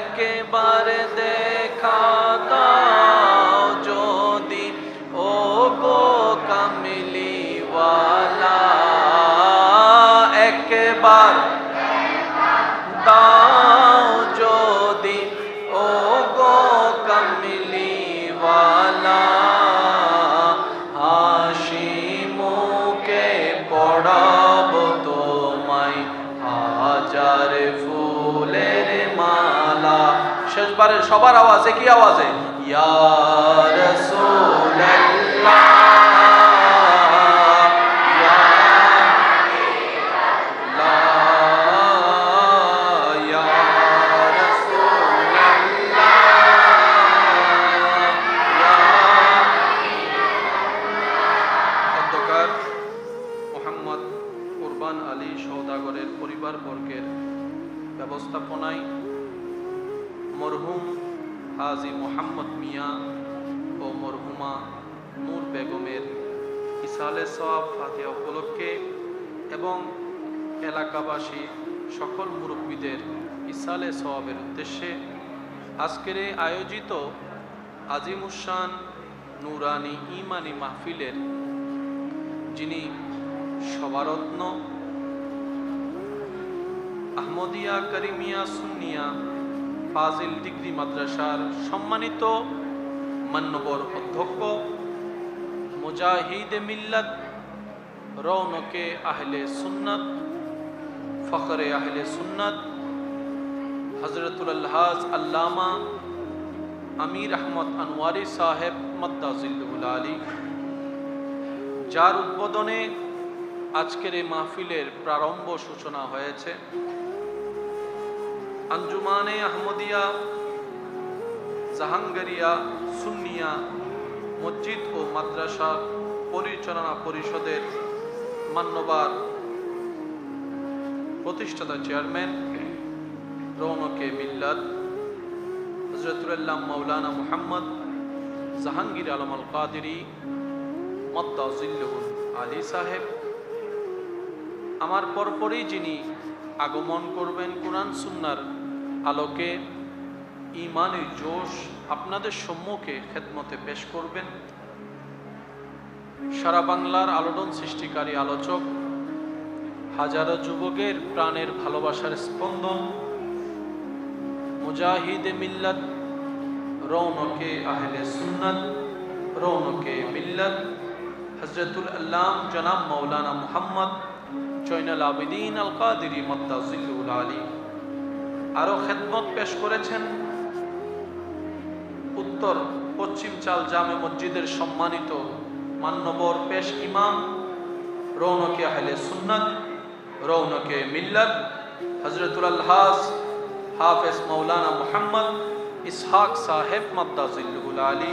একবারে দেখা দাও যদি ও গো কামলিওয়ালা, একবার দাও যদি ও গো কামলিওয়ালা, হাসি মুখে পড়াব তোমায় হাজার ফুলের মালা। শেষবারে সবার আওয়াজে, কি আওয়াজে? ইয়া রাসূলুল্লাহ, পরিবারবর্গের ব্যবস্থাপনায় মরহুম হাজী মোহাম্মদ মিয়া ও মরহুমা নূর বেগমের ইসালে সওয়াব ফাতিহা উপলক্ষে এবং এলাকাবাসী সকল মুরব্বীদের ইসালে সওয়াবের উদ্দেশ্যে আজকের এই আয়োজিত আজিমুশান নুরানি ইমানি মাহফিলের যিনি সভারত্ন আহমদিয়া করিমিয়া সুন্নিয়া ফাজিল ডিগ্রি মাদ্রাসার সম্মানিত মান্যবর অধ্যক্ষ, মুজাহিদে মিল্লাত, রৌনকে আহলে সুন্নাত, ফখরে আহলে সুন্নাত, হযরতুল আলহাজ আল্লামা আমির আহমদ আনওয়ারি সাহেব মাদ্দাজিল্লুল আলী, যার উদ্বোধনে আজকের এই মাহফিলের প্রারম্ভ সূচনা হয়েছে। আঞ্জুমানে আহমদিয়া জাহাঙ্গীরিয়া সুন্নিয়া মসজিদ ও মাদ্রাসা পরিচালনা পরিষদের মান্যবর প্রতিষ্ঠাতা চেয়ারম্যান রৌনকে মিল্লাত হযরতুল্লাহ মাওলানা মুহাম্মদ জাহাঙ্গীর আলম আল কাদেরী মাদ্দাজিল্লুল আলী সাহেব, আমার পরপরই যিনি আগমন করবেন কুরআন সুন্নাহর আলোকে ঈমানের জোশ আপনাদের সম্মুখে খেদমতে পেশ করবেন, সারা বাংলার আলোড়ন সৃষ্টিকারী আলোচক, হাজারো যুবকের প্রাণের ভালোবাসার স্পন্দন, মুজাহিদে মিল্লাত, রৌনকে আহলে সুন্নাত, রৌনকে মিল্লাত হযরতুল আল্লাম জনাব মাওলানা মুহাম্মদ জয়নুল আবেদিন আল কাদেরী মাদ্দাজিল্লুল আলী আরো খেদমত পেশ করেছেন উত্তর পশ্চিম চাল জামে মসজিদের সম্মানিত মান্যবর পেশ ইমাম, রৌনকে আহলে সুন্নাত, রৌনকে মিল্লাত হযরতুল আলহাজ হাফেজ মাওলানা মুহাম্মদ ইসহাক সাহেব মাদ্দাজিল্লুল আলী।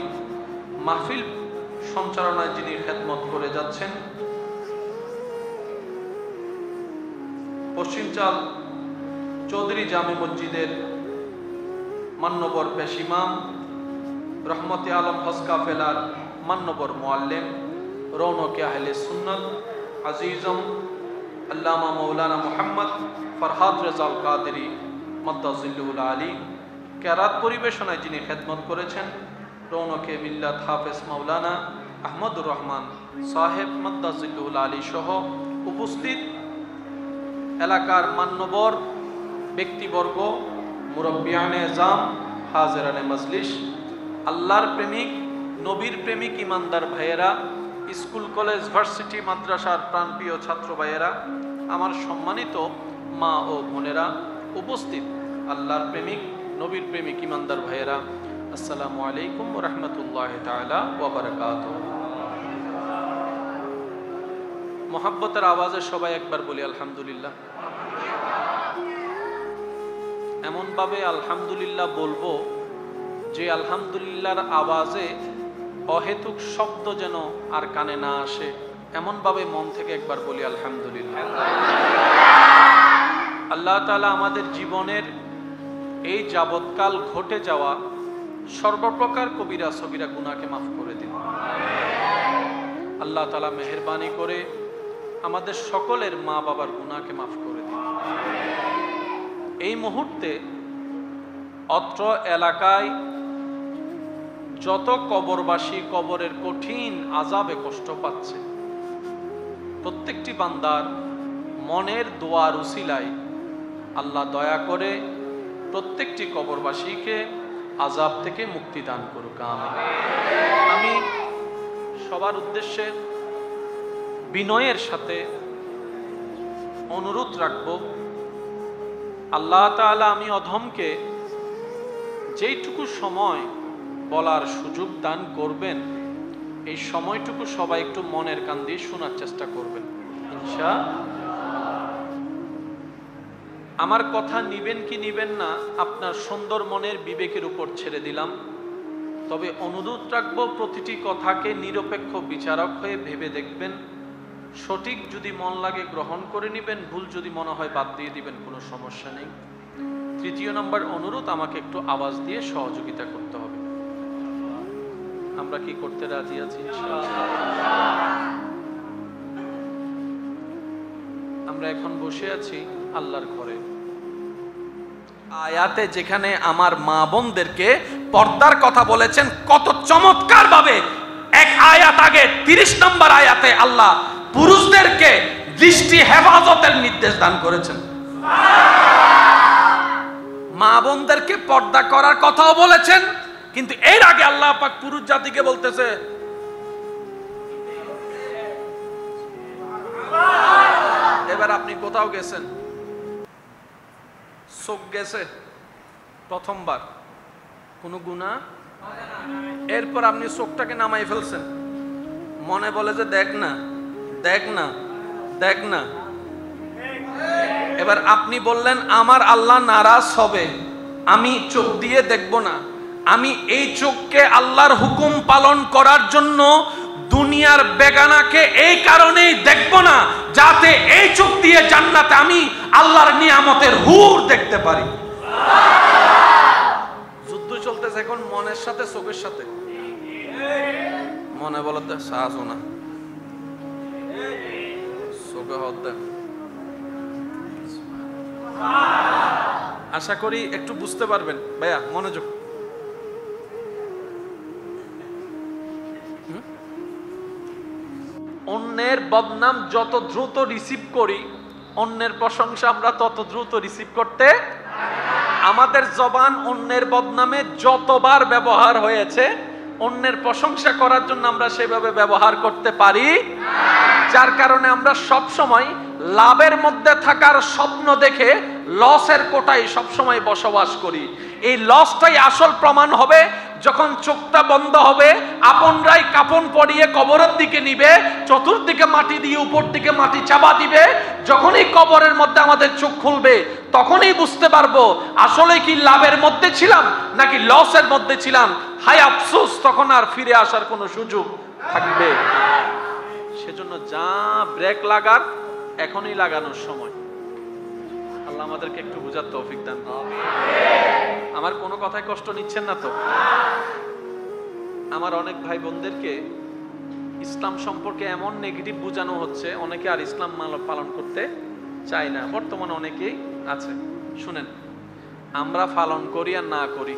মাহফিল সঞ্চালনায় যিনি খেদমত করে যাচ্ছেন পশ্চিম চাল চৌধুরী জামে মসজিদের মান্যবর পেশ ইমাম, রহমতে আলম হজ কাফেলার মান্যবর মুআল্লিম, রৌনকে আহলে সুন্নাত আজিজম আল্লামা মাওলানা মুহাম্মদ ফরহাদ রেজা আল কাদেরী মাদ্দাজিল্লুল আলী। কেরাত পরিবেশনায় যিনি খেদমত করেছেন রৌনকে মিল্লাত হাফেজ মাওলানা আহমদুর রহমান সাহেব মাদ্দাজিল্লুল আলী সহ উপস্থিত এলাকার মান্যবর ব্যক্তিবর্গ, মুরব্বিয়ানে জাম, হাজেরানে মজলিস, আল্লাহর প্রেমিক, নবীর প্রেমিক ইমানদার ভাইয়েরা, স্কুল কলেজ ভার্সিটি মাদ্রাসার প্রাণপ্রিয় ছাত্র ভাইয়েরা, আমার সম্মানিত মা ও বোনেরা, উপস্থিত আল্লাহর প্রেমিক, নবীর প্রেমিক ইমানদার ভাইয়েরা, আসসালামু আলাইকুম ওয়া রাহমাতুল্লাহি তাআলা ওয়া বারাকাতুহু। মোহাব্বতের আওয়াজে সবাই একবার বলি আলহামদুলিল্লাহ। এমনভাবে আলহামদুলিল্লাহ বলবো যে আলহামদুলিল্লাহর আওয়াজে অহেতুক শব্দ যেন আর কানে না আসে, এমনভাবে মন থেকে একবার বলি আলহামদুলিল্লাহ। আল্লাহ তাআলা আমাদের জীবনের এই যাবৎকাল ঘটে যাওয়া সর্বপ্রকার কবিরা সগীরা গুনাহকে মাফ করে দিন। আল্লাহ তাআলা মেহেরবানি করে আমাদের সকলের মা বাবার গুনাহকে মাফ করে দিন। এই মুহূর্তে অত্র এলাকায় যত কবরবাসী কবরের কঠিন আযাবে কষ্ট পাচ্ছে, প্রত্যেকটি বান্দার মনের দোয়ার উসিলায় আল্লাহ দয়া করে প্রত্যেকটি কবরবাসীকে আযাব থেকে মুক্তি দান করুক, আমিন। আমি সবার উদ্দেশ্যে বিনয়ের সাথে অনুরোধ রাখব, আল্লাহ তাআলা আমি অধমকে যেইটুকু সময় বলার সুযোগ দান করবেন, এই সময়টুকু সবাই একটু মনের কান দিয়ে শোনার চেষ্টা করবেন ইনশাআল্লাহ। আমার কথা নিবেন কি নিবেন না আপনার সুন্দর মনের বিবেকের উপর ছেড়ে দিলাম, তবে অনুরোধ রাখবো প্রতিটি কথাকে নিরপেক্ষ বিচারক হয়ে ভেবে দেখবেন। সঠিক যদি মন লাগে গ্রহণ করে নেবেন, ভুল যদি মনে হয় বাদ দিয়ে দিবেন, কোনো সমস্যা নেই। তৃতীয় নম্বর অনুরোধ, আমাকে একটু আওয়াজ দিয়ে সহযোগিতা করতে হবে। আমরা কি করতে রাজি আছি? আমরা এখন বসে আছি আল্লাহর ঘরে। আয়াতে যেখানে আমার মা বোনদেরকে পর্দার কথা বলেছেন কত চমৎকার ভাবে, এক আয়াত আগে 30 নম্বর আয়াতে আল্লাহ পুরুষদেরকে দৃষ্টি হেফাজতের নির্দেশ দান করেছেন। মা বোনদেরকে পর্দা করার কথাও বলেছেন, কিন্তু এর আগে আল্লাহ পাক পুরুষ জাতিকে বলতেছে এবার আপনি কোথাও গেছেন, চোখ গেছে প্রথমবার, কোনো গুনাহ, এরপর আপনি চোখটাকে নামাই ফেলছেন, মনে বলে যে দেখ না দেখ না দেখ না। এবার আপনি বললেন আমার আল্লাহ নারাজ হবে, আমি চোখ দিয়ে দেখব না, আমি এই চোখকে আল্লাহর হুকুম পালন করার জন্য দুনিয়ার বেগানাকে এই কারণেই দেখব না যাতে এই চোখ দিয়ে জান্নাতে আমি আল্লাহর নিয়ামতের হুর দেখতে পারি। যুদ্ধ চলতেছে এখন মনের সাথে চোখের সাথে। মনে বলতে সাহস না, চোখে হত দেন। আশা করি একটু বুঝতে পারবেন ভাইয়া, মনোযোগ। অন্যের বদনাম যত দ্রুত রিসিভ করি, অন্যের প্রশংসা আমরা তত দ্রুত রিসিভ করতে। আমাদের জবান অন্যের বদনামে যতবার ব্যবহার হয়েছে, অন্যের প্রশংসা করার জন্য আমরা সেভাবে ব্যবহার করতে পারি, যার কারণে আমরা সব সময় লাভের মধ্যে থাকার স্বপ্ন দেখে লসের কোটায় সব সময় বসবাস করি। এই লসটাই আসল প্রমাণ হবে যখন চোখটা বন্ধ হবে, আপনরাই কাপন পরিয়ে কবরের দিকে নিবে, চতুর্দিকে মাটি দিয়ে উপর দিকে মাটি চাপা দিবে। যখনই কবরের মধ্যে আমাদের চোখ খুলবে, তখনই বুঝতে পারবো আসলে কি লাভের মধ্যে ছিলাম নাকি লসের মধ্যে ছিলাম। হায় আফসোস, তখন আর ফিরে আসার কোনো সুযোগ থাকবে। সেজন্য যা ব্রেক লাগার এখনই লাগানোর সময়। আল্লাহ আমাদেরকে একটু বুঝার তৌফিক দান করুন। আমার কোনো কথায় কষ্ট নিচ্ছেন না তো? আমার অনেক ভাই বোনদেরকে ইসলাম সম্পর্কে এমন নেগেটিভ বোঝানো হচ্ছে, অনেকে আর ইসলাম পালন করতে চায় না। বর্তমানে অনেকেই আছে। শুনেন, আমরা পালন করি আর না করি,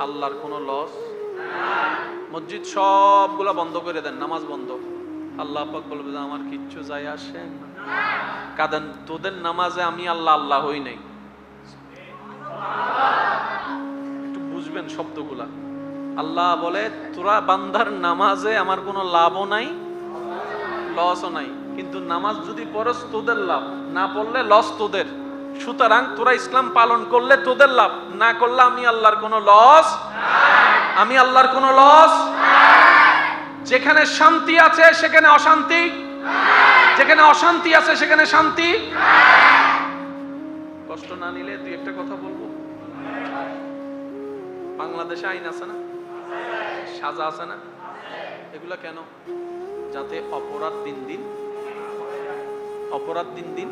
আল্লাহর কোনো লস। মসজিদ সবগুলা বন্ধ করে দেন, নামাজ বন্ধ, আল্লাহ পাক বলবে যে আমার কিচ্ছু যায় আসে না। কারণ তোদের নামাজে আমি আল্লাহ আল্লাহ হই নাই। একটু বুঝবেন শব্দগুলা। আল্লাহ বলে তোরা বান্দার নামাজে আমার কোনো লাভও নাই, লসও নাই, কিন্তু নামাজ যদি পড়স তোদের লাভ, না পড়লে লস তোদের। সুতরাং তোরা ইসলাম পালন করলে তোদের লাভ, না করলে আমি আল্লাহর কোনো লস, আমি আল্লাহর কোনো লস। যেখানে শান্তি আছে সেখানে অশান্তি, যেখানে অশান্তি আছে সেখানে শান্তি। কষ্ট না নিলে দুই একটা কথা বলবো। বাংলাদেশে আইন আছে না, সাজা আছে না, এগুলা কেন? যাতে অপরাধ দিন দিন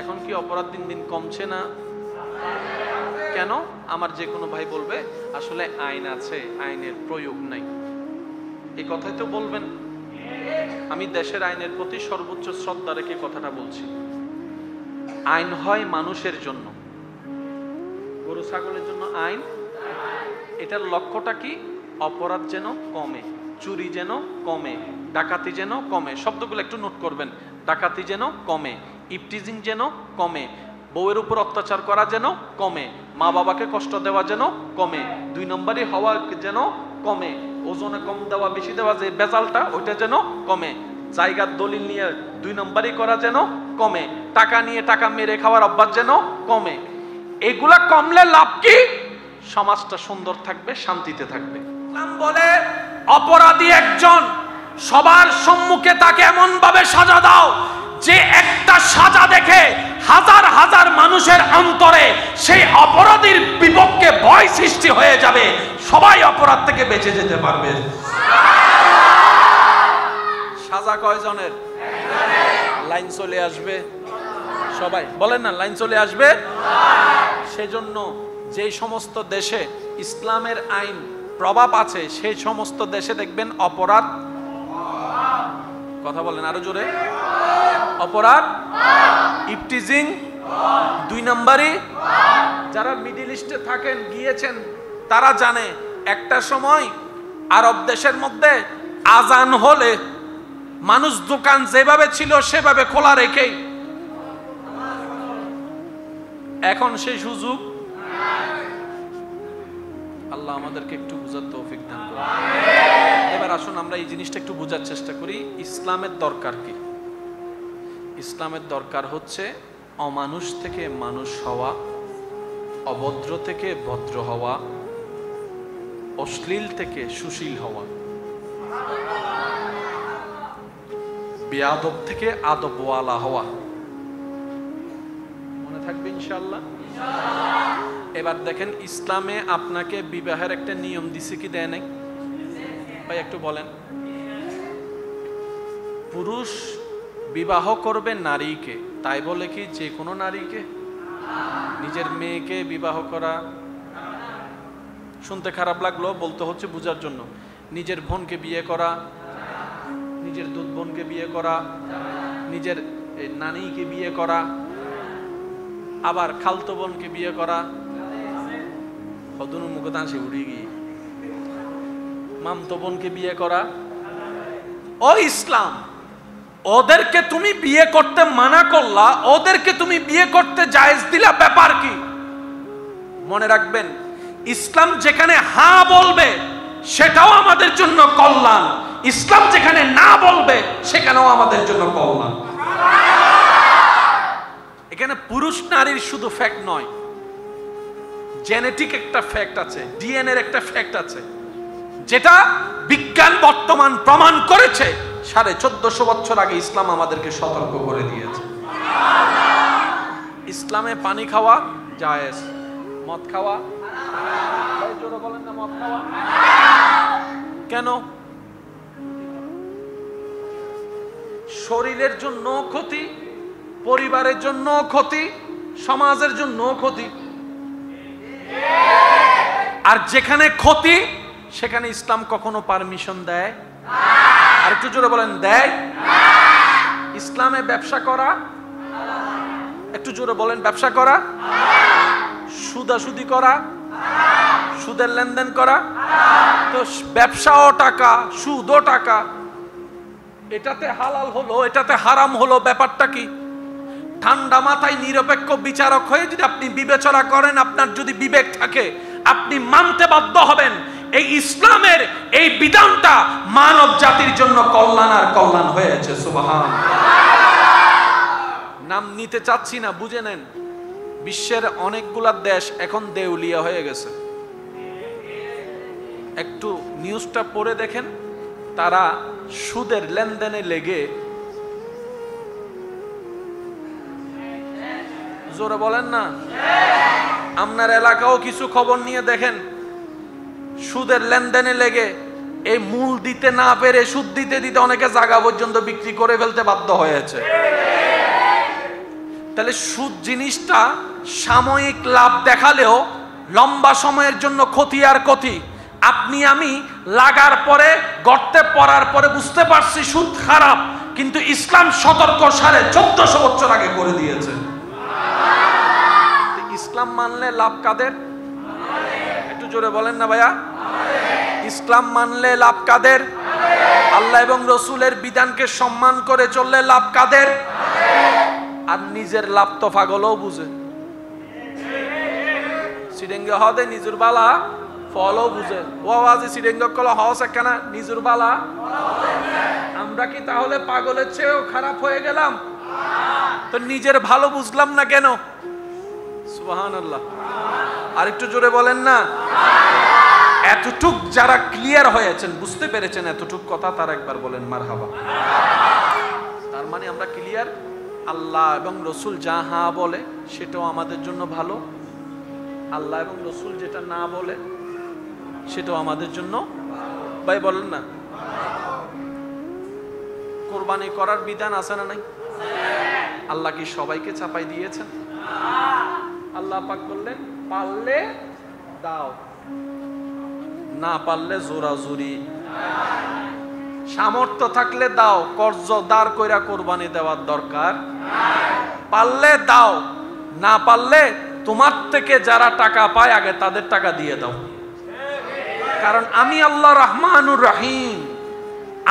এখন কি অপরাধ দিন দিন কমছে না? কেন? আমার যে কোনো ভাই বলবে আসলে আইন আছে, আইনের প্রয়োগ নাই। এই কথাই তো বলবেন। আমি দেশের আইনের প্রতি সর্বোচ্চ শ্রদ্ধা রেখে কথাটা বলছি। আইন হয় মানুষের জন্য। গরু গরু ছাগলের জন্য আইন, এটার লক্ষ্যটা কি? অপরাধ যেন কমে, চুরি যেন কমে, ডাকাতি যেন কমে। শব্দগুলো একটু নোট করবেন। ডাকাতি যেন কমে, ইপটিজিং যেন কমে, বউয়ের উপর অত্যাচার করা যেন কমে, মা বাবাকে কষ্ট দেওয়া যেন কমে, 2 নম্বরই হওয়া যেন কমে, ওজনে কম দেওয়া বেশি দেওয়া যে বেজালটা ওইটা যেন কমে, জায়গার দলিল নিয়ে 2 নম্বরই করা যেন কমে, টাকা নিয়ে টাকা মেরে খাওয়ার অভ্যাস যেন কমে। এগুলা কমলে লাভ কি? সমাজটা সুন্দর থাকবে, শান্তিতে থাকবে। ইসলাম বলে অপরাধী একজন, সবার সম্মুখে তাকে এমন ভাবে সাজা দাও যে একটা সাজা দেখে হাজার হাজার মানুষের অন্তরে সেই অপরাধীর বিপক্ষে ভয় সৃষ্টি হয়ে যাবে, সবাই অপরাধ থেকে বেঁচে যেতে পারবে। সাজা কয়জনের? লাইন চলে আসবে সবাই, বলেন না লাইন চলে আসবে। সেজন্য যে সমস্ত দেশে ইসলামের আইন প্রভাব আছে সেই সমস্ত দেশে দেখবেন অপরাধ, কথা বলেন আরো জোরে, অপরাধ, ইপটিজিং 2 নম্বরই। যারা মিডল ইস্টে থাকেন, গিয়েছেন, তারা জানে একটা সময় আরব দেশের মধ্যে আজান হলে মানুষ দোকান যেভাবে ছিল সেভাবে খোলা রেখেই, এখন সেই সুযোগ। আল্লাহ আমাদেরকে একটু বুঝার তৌফিক দান করুন। এবার আসুন আমরা এই জিনিসটা একটু বোঝার চেষ্টা করি। ইসলামের দরকার কি? ইসলামের দরকার হচ্ছে অমানুষ থেকে মানুষ হওয়া, অভদ্র থেকে ভদ্র হওয়া, অশ্লীল থেকে সুশীল হওয়া, বেয়াদব থেকে আদবওয়ালা হওয়া। মনে থাকবে ইনশাআল্লাহ। এবার দেখেন ইসলামে আপনাকে বিবাহের একটা নিয়ম দিছে কি দেয় নাই? ভাই একটু বলেন। পুরুষ বিবাহ করবে নারীকে, তাই বলে কি যে কোনো নারীকে? নিজের মেয়েকে বিবাহ করা, শুনতে খারাপ লাগলো, বলতে হচ্ছে বুঝার জন্য। নিজের বোনকে বিয়ে করা, নিজের দুধ বোনকে বিয়ে করা, নিজের নানিকে বিয়ে করা, আবার খালতো বোনকে বিয়ে করা, হদুনুর মুখে দাঁড়িয়ে উড়ে গিয়ে মামতো বোনকে বিয়ে করা। ও ইসলাম, ওদেরকে তুমি বিয়ে করতে মানা করলা, ওদেরকে তুমি বিয়ে করতে জায়েজ দিলা, ব্যাপার কি? মনে রাখবেন, ইসলাম যেখানে হ্যাঁ বলবে সেটাও আমাদের জন্য কল্যাণ, ইসলাম যেখানে না বলবে সেখানেও আমাদের জন্য কল্যাণ। এখানে পুরুষ নারীর শুধু ফ্যাক্ট নয়, জেনেটিক একটা ফ্যাক্ট আছে, ডিএনএ এর একটা ফ্যাক্ট আছে, যেটা বিজ্ঞান বর্তমান প্রমাণ করেছে। 1450 বছর আগে ইসলাম আমাদেরকে সতর্ক করে দিয়েছে। ইসলামে পানি খাওয়া জায়েজ, মদ খাওয়া, জোরে বলেন না, মদ খাওয়া কেন? শরীরের জন্য ক্ষতি, পরিবারের জন্য ক্ষতি, সমাজের জন্য ক্ষতি। আর যেখানে ক্ষতি সেখানে ইসলাম কখনো পারমিশন দেয়? আর একটু জোরে বলেন, দেয়? ইসলামে ব্যবসা করা, একটু জোরে বলেন, ব্যবসা করা, সুদাসুদি করা, সুদের লেনদেন করা, তো ব্যবসাও টাকা, সুদও টাকা, এটাতে হালাল হলো, এটাতে হারাম হলো, ব্যাপারটা কি? ঠান্ডা মাথায় নিরপেক্ষ বিচারক হয়ে যদি আপনি বিবেচনা করেন, আপনার যদি বিবেক থাকে, আপনি মানতে বাধ্য হবেন এই ইসলামের এই বিধানটা মানব জাতির জন্য কল্যাণ আর কল্যাণ হয়েছে। সুবহানাল্লাহ। নাম নিতে চাচ্ছি না, বুঝে নেন, বিশ্বের অনেকগুলা দেশ এখন দেউলিয়া হয়ে গেছে। একটু নিউজটা পড়ে দেখেন, তারা সুদের লেনদেনে লেগে, জোরে বলেন না, আপনার এলাকাও কিছু খবর নিয়ে দেখেন, সুদের লেনদেনে লেগে এই মূল দিতে না পেরে সুদ দিতে দিতে অনেকে জায়গা পর্যন্ত বিক্রি করে ফেলতে বাধ্য হয়েছে। তাহলে সুদ জিনিসটা সাময়িক লাভ দেখালেও লম্বা সময়ের জন্য ক্ষতি আর ক্ষতি। আপনি আমি লাগার পরে, গর্তে পড়ার পরে বুঝতে পারছি সুদ খারাপ, কিন্তু ইসলাম সতর্ক 1450 বছর আগে করে দিয়েছে। ইসলাম মানলে লাভ কাদের? জোরে বলেন না ভাইয়া? ইসলাম মানলে লাভ কাদের? আল্লাহ এবং রসুলের বিধানকে সম্মান করে চললে লাভ কাদের? আর নিজের লাভ তো পাগলও বুঝে। সিডেঙ্গে হদে নিজের বালা ফলও বুঝে। ও আওয়াজে সিডেঙ্গ কল হস একখানা নিজের বালা। আমরা কি তাহলে পাগলের চেয়েও খারাপ হয়ে গেলাম? তো নিজের ভালো বুঝলাম না কেন? সুবহানাল্লাহ। আরেকটু জোরে বলেন না? এতটুক যারা ক্লিয়ার হয়েছেন, বুঝতে পেরেছেন এতটুক কথা, তারা একবার বলেন মারহাবা। তার মানে আমরা ক্লিয়ার, আল্লাহ এবং রসুল যাহা বলে সেটাও আমাদের জন্য ভালো, আল্লাহ এবং রসুল যেটা না বলে সেটাও আমাদের জন্য। ভাই বলেন না? কোরবানি করার বিধান আছে না নাই? আল্লাহ কি সবাইকে চাপাই দিয়েছেন? আল্লাহ পাক বললেন পারলে দাও, না পারলে জোরাজুরি। সামর্থ্য থাকলে দাও, কর্জ দাঁড় কইরা কোরবানি দেওয়ার দরকার। পারলে দাও, না পারলে তোমার থেকে যারা টাকা পায় আগে তাদের টাকা দিয়ে দাও। কারণ আমি আল্লাহ রহমানুর রহিম,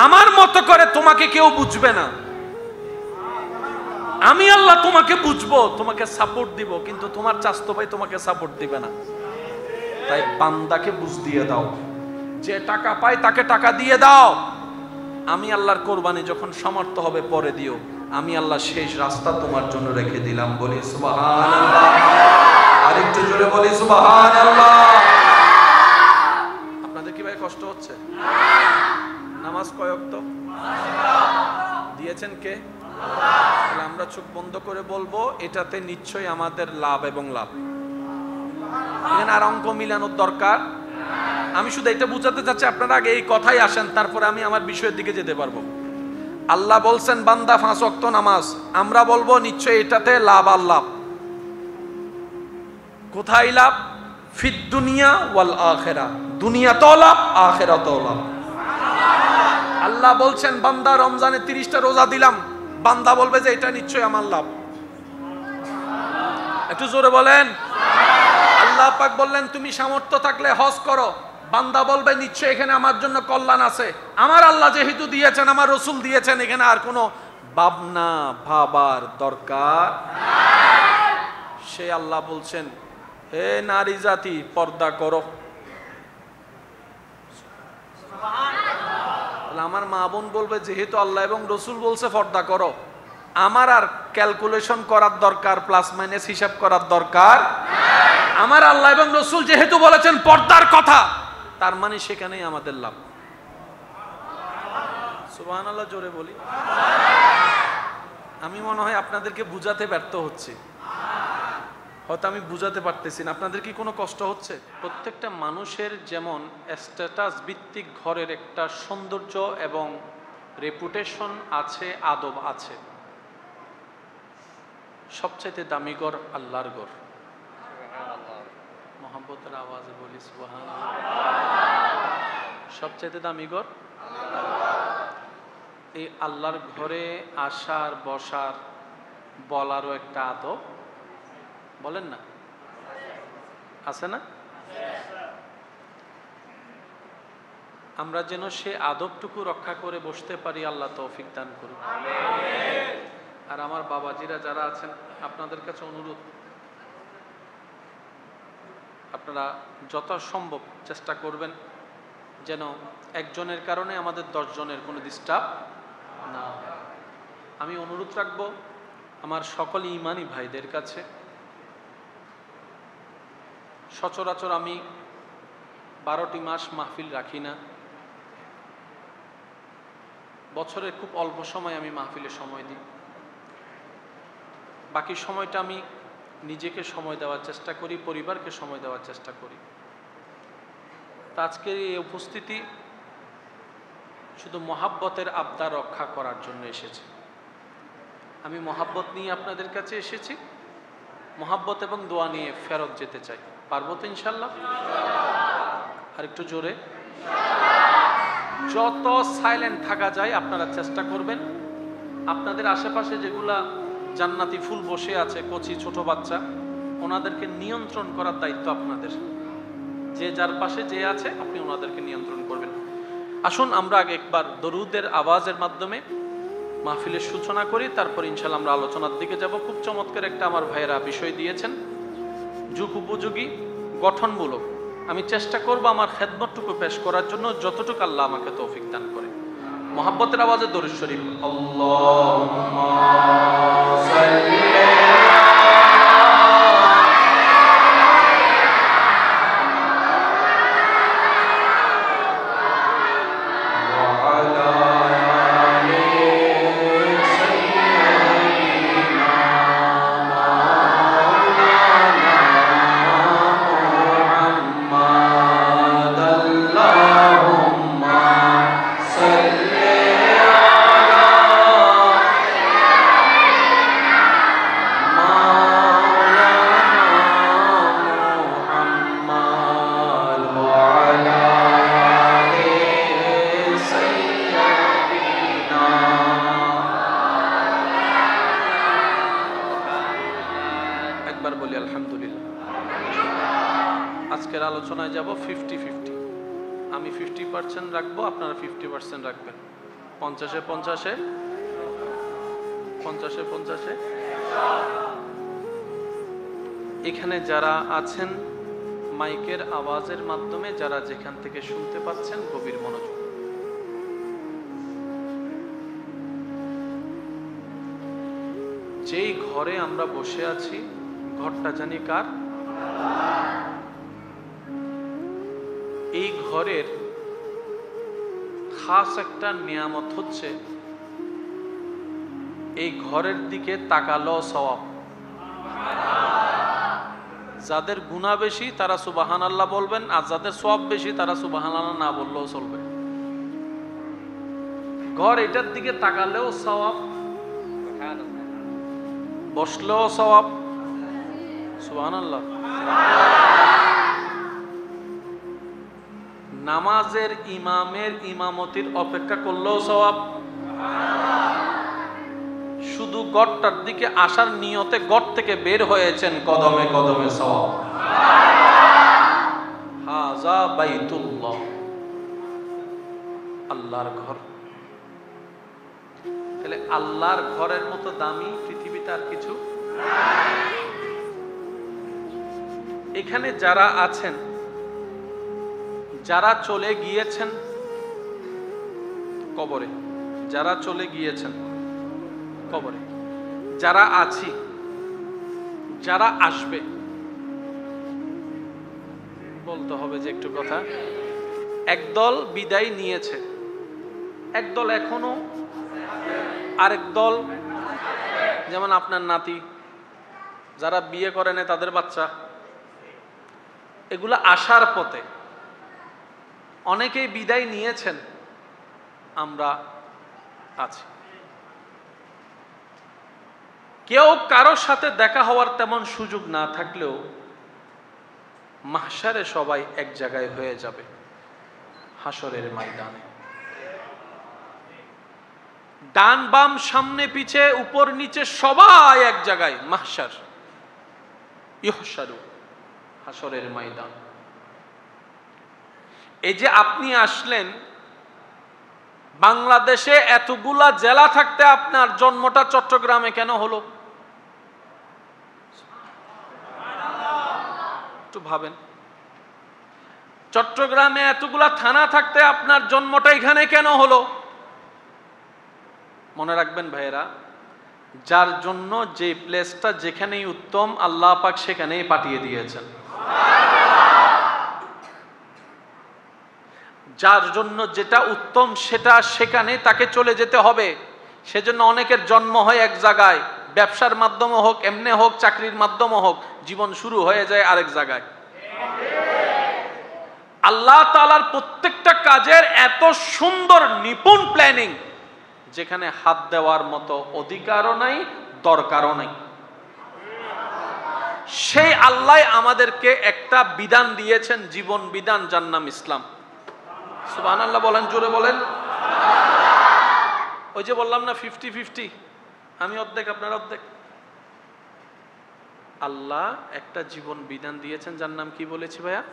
আমার মতো করে তোমাকে কেউ বুঝবে না। আমি আল্লাহ তোমাকে বুঝবো, তোমাকে সাপোর্ট দিব, কিন্তু তোমার চাচতো ভাই তোমাকে সাপোর্ট দিবে না। তাই বান্দাকে বুঝ দিয়ে দাও, যে টাকা পায় তাকে টাকা দিয়ে দাও। আমি আল্লাহর কোরবানি যখন সমর্থ হবে পরে দিও, আমি আল্লাহ শেষ রাস্তা তোমার জন্য রেখে দিলাম। বলি সুবহানাল্লাহ। আরেকটু জোরে বলি সুবহানাল্লাহ। আপনাদের কি ভাই কষ্ট হচ্ছে? নামাজ কয় ওয়াক্ত দিয়েছেন কে? তাহলে আমরা চোখ বন্ধ করে বলবো এটাতে নিশ্চয়ই আমাদের লাভ এবং লাভ। এখানে আর অঙ্ক মিলানোর দরকার। আমি শুধু এটা বুঝাতে চাচ্ছি, আপনারা আগে এই কথাই আসেন, তারপরে আমি আমার বিষয়ের দিকে যেতে পারবো। আল্লাহ বলছেন বান্দা 5 ওয়াক্ত নামাজ, আমরা বলবো নিশ্চয়ই এটাতে লাভ আর লাভ। কোথায় লাভ? ফিদ দুনিয়া ওয়াল আখিরাহ, দুনিয়াতেও লাভ, আখিরাতেও লাভ। আল্লাহ বলছেন বান্দা রমজানে 30টা রোজা দিলাম, বান্দা বলবে যে এটা নিশ্চয়ই আমার লাভ। একটু জোরে বলেন। আল্লাহ পাক বললেন তুমি সামর্থ্য থাকলে হজ করো, বান্দা বলবে নিশ্চয়ই এখানে আমার জন্য কল্যাণ আছে। আমার আল্লাহ যেহেতু দিয়েছেন, আমার রসুল দিয়েছেন, এখানে আর কোনো ভাবনা ভাবার দরকার। সে আল্লাহ বলছেন হে নারী জাতি পর্দা করো। আমার মা বোন বলবে যেহেতু আল্লাহ এবং রসুল বলছে পর্দা করো, আমার আর ক্যালকুলেশন করার দরকার, প্লাস মাইনাস হিসাব করার দরকার। আমার আল্লাহ এবং রসুল যেহেতু বলেছেন পর্দার কথা, তার মানে সেখানেই আমাদের লাভ। সুবহানাল্লাহ জোরে বলি। আমি মনে হয় আপনাদেরকে বুঝাতে ব্যর্থ হচ্ছি, হয়তো আমি বুঝাতে পারতেছি না। আপনাদের কি কোনো কষ্ট হচ্ছে? প্রত্যেকটা মানুষের যেমন স্ট্যাটাস ভিত্তিক ঘরের একটা সৌন্দর্য এবং রেপুটেশন আছে, আদব আছে। সবচেয়ে দামি ঘর আল্লাহর ঘর। মোহাম্মতের আওয়াজে বলি সুবহানাল্লাহ। সবচেয়ে দামি ঘর এই আল্লাহর ঘরে আসার বসার বলারও একটা আদব, বলেন না আছে না? আমরা যেন সে আদবটুকু রক্ষা করে বসতে পারি, আল্লাহ তৌফিক দান করুন। আর আমার বাবাজিরা যারা আছেন, আপনাদের কাছে অনুরোধ, আপনারা যত সম্ভব চেষ্টা করবেন যেন একজনের কারণে আমাদের 10 জনের কোনো ডিস্টার্ব না। আমি অনুরোধ রাখবো আমার সকল ইমানি ভাইদের কাছে, সচরাচর আমি 12টি মাস মাহফিল রাখি না, বছরের খুব অল্প সময় আমি মাহফিলে সময় দিই, বাকি সময়টা আমি নিজেকে সময় দেওয়ার চেষ্টা করি, পরিবারকে সময় দেওয়ার চেষ্টা করি। তা আজকের এই উপস্থিতি শুধু মহাব্বতের আবদার রক্ষা করার জন্য এসেছে। আমি মহাব্বত নিয়ে আপনাদের কাছে এসেছি, মহাব্বত এবং দোয়া নিয়ে ফেরত যেতে চাই। পারবো তো ইনশাল্লাহ? আর একটু জোরে। যত সাইলেন্ট থাকা যায় আপনারা চেষ্টা করবেন। আপনাদের আশেপাশে যেগুলা জান্নাতি ফুল বসে আছে, কচি ছোট বাচ্চা, ওনাদেরকে নিয়ন্ত্রণ করার দায়িত্ব আপনাদের। যে যার পাশে যে আছে আপনি ওনাদেরকে নিয়ন্ত্রণ করবেন। আসুন আমরা আগে একবার দরুদের আওয়াজের মাধ্যমে মাহফিলের সূচনা করি, তারপর ইনশাআল্লাহ আমরা আলোচনার দিকে যাব। খুব চমৎকার একটা আমার ভাইয়েরা বিষয় দিয়েছেন, যুগ উপযোগী, গঠনমূলক। আমি চেষ্টা করব আমার খেদমতটুকু পেশ করার জন্য, যতটুকু আল্লাহ আমাকে তৌফিক দান করে। মোহাব্বতের আওয়াজে দরুদ শরীফ। আল্লাহুম্মা সাল্লি আলোচনায় যাব 50-50। আমি 50% রাখবো, আপনারা 50% রাখবেন। 50-50 এখানে যারা আছেন মাইকের আওয়াজের মাধ্যমে, যারা যেখান থেকে শুনতে পাচ্ছেন, গভীর মনোযোগ। যেই ঘরে আমরা বসে আছি, ঘরটা জানি কার? এই ঘরের খাস একটা নিয়ামত হচ্ছে, এই ঘরের দিকে তাকালো সওয়াব। যাদের গুনাহ বেশি তারা সুবহানাল্লাহ বলবেন, আর যাদের সওয়াব বেশি তারা সুবহানাল্লাহ না বললেও চলবে। ঘর এটার দিকে তাকালেও সওয়াব, বসলেও সওয়াব। সুবহানাল্লাহ। নামাজের ইমামের ইমামতির অপেক্ষা করলেও সওয়াব। শুধু গড়টার দিকে আসার নিয়তে গড় থেকে বের হয়েছেন, কদমে কদমে সওয়াব। হাযা বাইতুল্লাহ, আল্লাহর ঘর। তাহলে আল্লাহর ঘরের মতো দামি পৃথিবীতে আর কিছু। এখানে যারা আছেন, যারা চলে গিয়েছেন কবরে, যারা চলে গিয়েছেন কবরে, যারা আছি, যারা আসবে, বলতে হবে যে একটু কথা। একদল বিদায় নিয়েছে, একদল এখনো, আরেক দল যেমন আপনার নাতি, যারা বিয়ে করেন তাদের বাচ্চা, এগুলা আসার পথে। অনেকেই বিদায় নিয়েছেন, আমরা আছি। কেউ কারোর সাথে দেখা হওয়ার তেমন সুযোগ না থাকলেও মাহশারে সবাই এক জায়গায় হয়ে যাবে, হাসরের ময়দানে। ডান বাম সামনে পিছে উপর নিচে সবাই এক জায়গায়, মাহশার, ইহশারু, হাসরের ময়দান। এই যে আপনি আসলেন, বাংলাদেশে এতগুলা জেলা থাকতে আপনার জন্মটা চট্টগ্রামে কেন হলো? একটু ভাবেন। চট্টগ্রামে এতগুলা থানা থাকতে আপনার জন্মটা এখানে কেন হলো? মনে রাখবেন ভাইয়েরা, যার জন্য যে প্লেসটা যেখানেই উত্তম, আল্লাহ পাক সেখানেই পাঠিয়ে দিয়েছেন। যার জন্য যেটা উত্তম সেটা সেখানে তাকে চলে যেতে হবে। সেজন্য অনেকের জন্ম হয় এক জায়গায়, ব্যবসার মাধ্যমে হোক, এমনি হোক, চাকরির মাধ্যমে হোক, জীবন শুরু হয়ে যায় আরেক জায়গায়। আল্লাহ তাআলার প্রত্যেকটা কাজের এত সুন্দর নিপুণ প্ল্যানিং, যেখানে হাত দেওয়ার মতো অধিকারও নাই, দরকারও নাই। সেই আল্লাহ আমাদেরকে একটা বিধান দিয়েছেন, জীবন বিধান, যার নাম ইসলাম। সুবহানাল্লাহ বলেন, জোরে বলেন। ওই যে বললাম না 50-50, আমি অর্ধেক আপনার অর্ধেক। আল্লাহ একটা জীবন বিধান দিয়েছেন, যার নাম কি বলেছি ভাইয়া?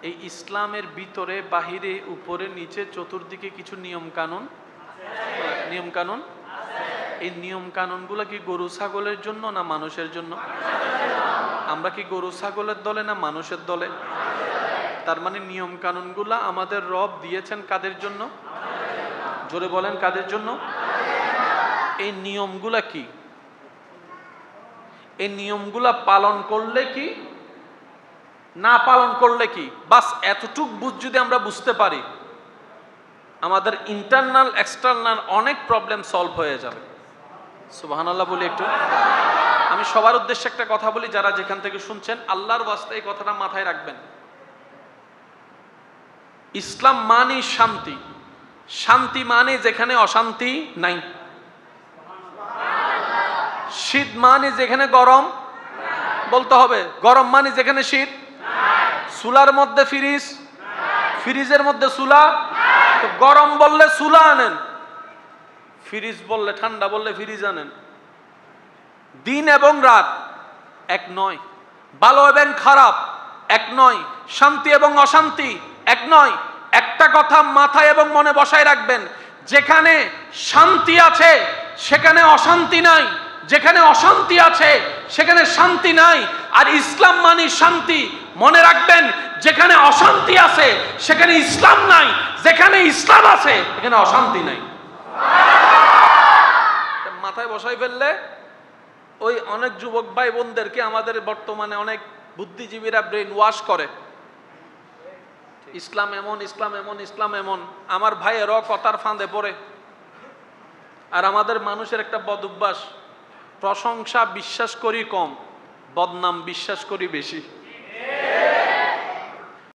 এই ইসলামের ভিতরে বাহিরে উপরে নিচে চতুর্দিকে কিছু নিয়ম কানুন এই নিয়ম কানুনগুলো কি গরু ছাগলের জন্য না মানুষের জন্য? আমরা কি গরু ছাগলের দলে না মানুষের দলে? তার মানে নিয়ম কানুনগুলা আমাদের রব দিয়েছেন কাদের জন্য? জোরে বলেন, কাদের জন্য? এই নিয়মগুলা কি? এই নিয়মগুলা পালন করলে কি, না পালন করলে কি, বাস এতটুক যদি আমরা বুঝতে পারি, আমাদের ইন্টারনাল এক্সটার্নাল অনেক প্রবলেম সলভ হয়ে যাবে। সুবহানাল্লাহ বলি একটু। আমি সবার উদ্দেশ্যে একটা কথা বলি, যারা যেখান থেকে শুনছেন আল্লাহর ওয়াস্তে এই কথাটা মাথায় রাখবেন। ইসলাম মানে শান্তি, শান্তি মানে যেখানে অশান্তি নাই। শীত মানে যেখানে গরম, বলতে হবে গরম মানে যেখানে শীত। চুলার মধ্যে ফ্রিজ, ফ্রিজের মধ্যে চুলা। তো গরম বললে চুলা আনেন, ফ্রিজ বললে ঠান্ডা বললে ফ্রিজ আনেন। দিন এবং রাত এক নয়, ভালো এবং খারাপ এক নয়, শান্তি এবং অশান্তি এক নয়। একটা কথা মাথায় এবং মনে বসায় রাখবেন, যেখানে শান্তি আছে সেখানে অশান্তি নাই, যেখানে অশান্তি আছে সেখানে শান্তি নাই। আর ইসলাম মানে শান্তি। মনে রাখবেন, যেখানে অশান্তি আছে সেখানে ইসলাম নাই, যেখানে ইসলাম আছে এখানে অশান্তি নাই। মাথায় বসাই ফেললে ওই অনেক যুবক ভাই বোনদেরকে আমাদের বর্তমানে অনেক বুদ্ধিজীবীরা ব্রেন ওয়াশ করে, ইসলাম এমন, ইসলাম এমন, ইসলাম এমন। আমার ভাইয়েরও কথার ফাঁদে পড়ে। আর আমাদের মানুষের একটা বদ অভ্যাস, প্রশংসা বিশ্বাস করি কম, বদনাম বিশ্বাস করি বেশি।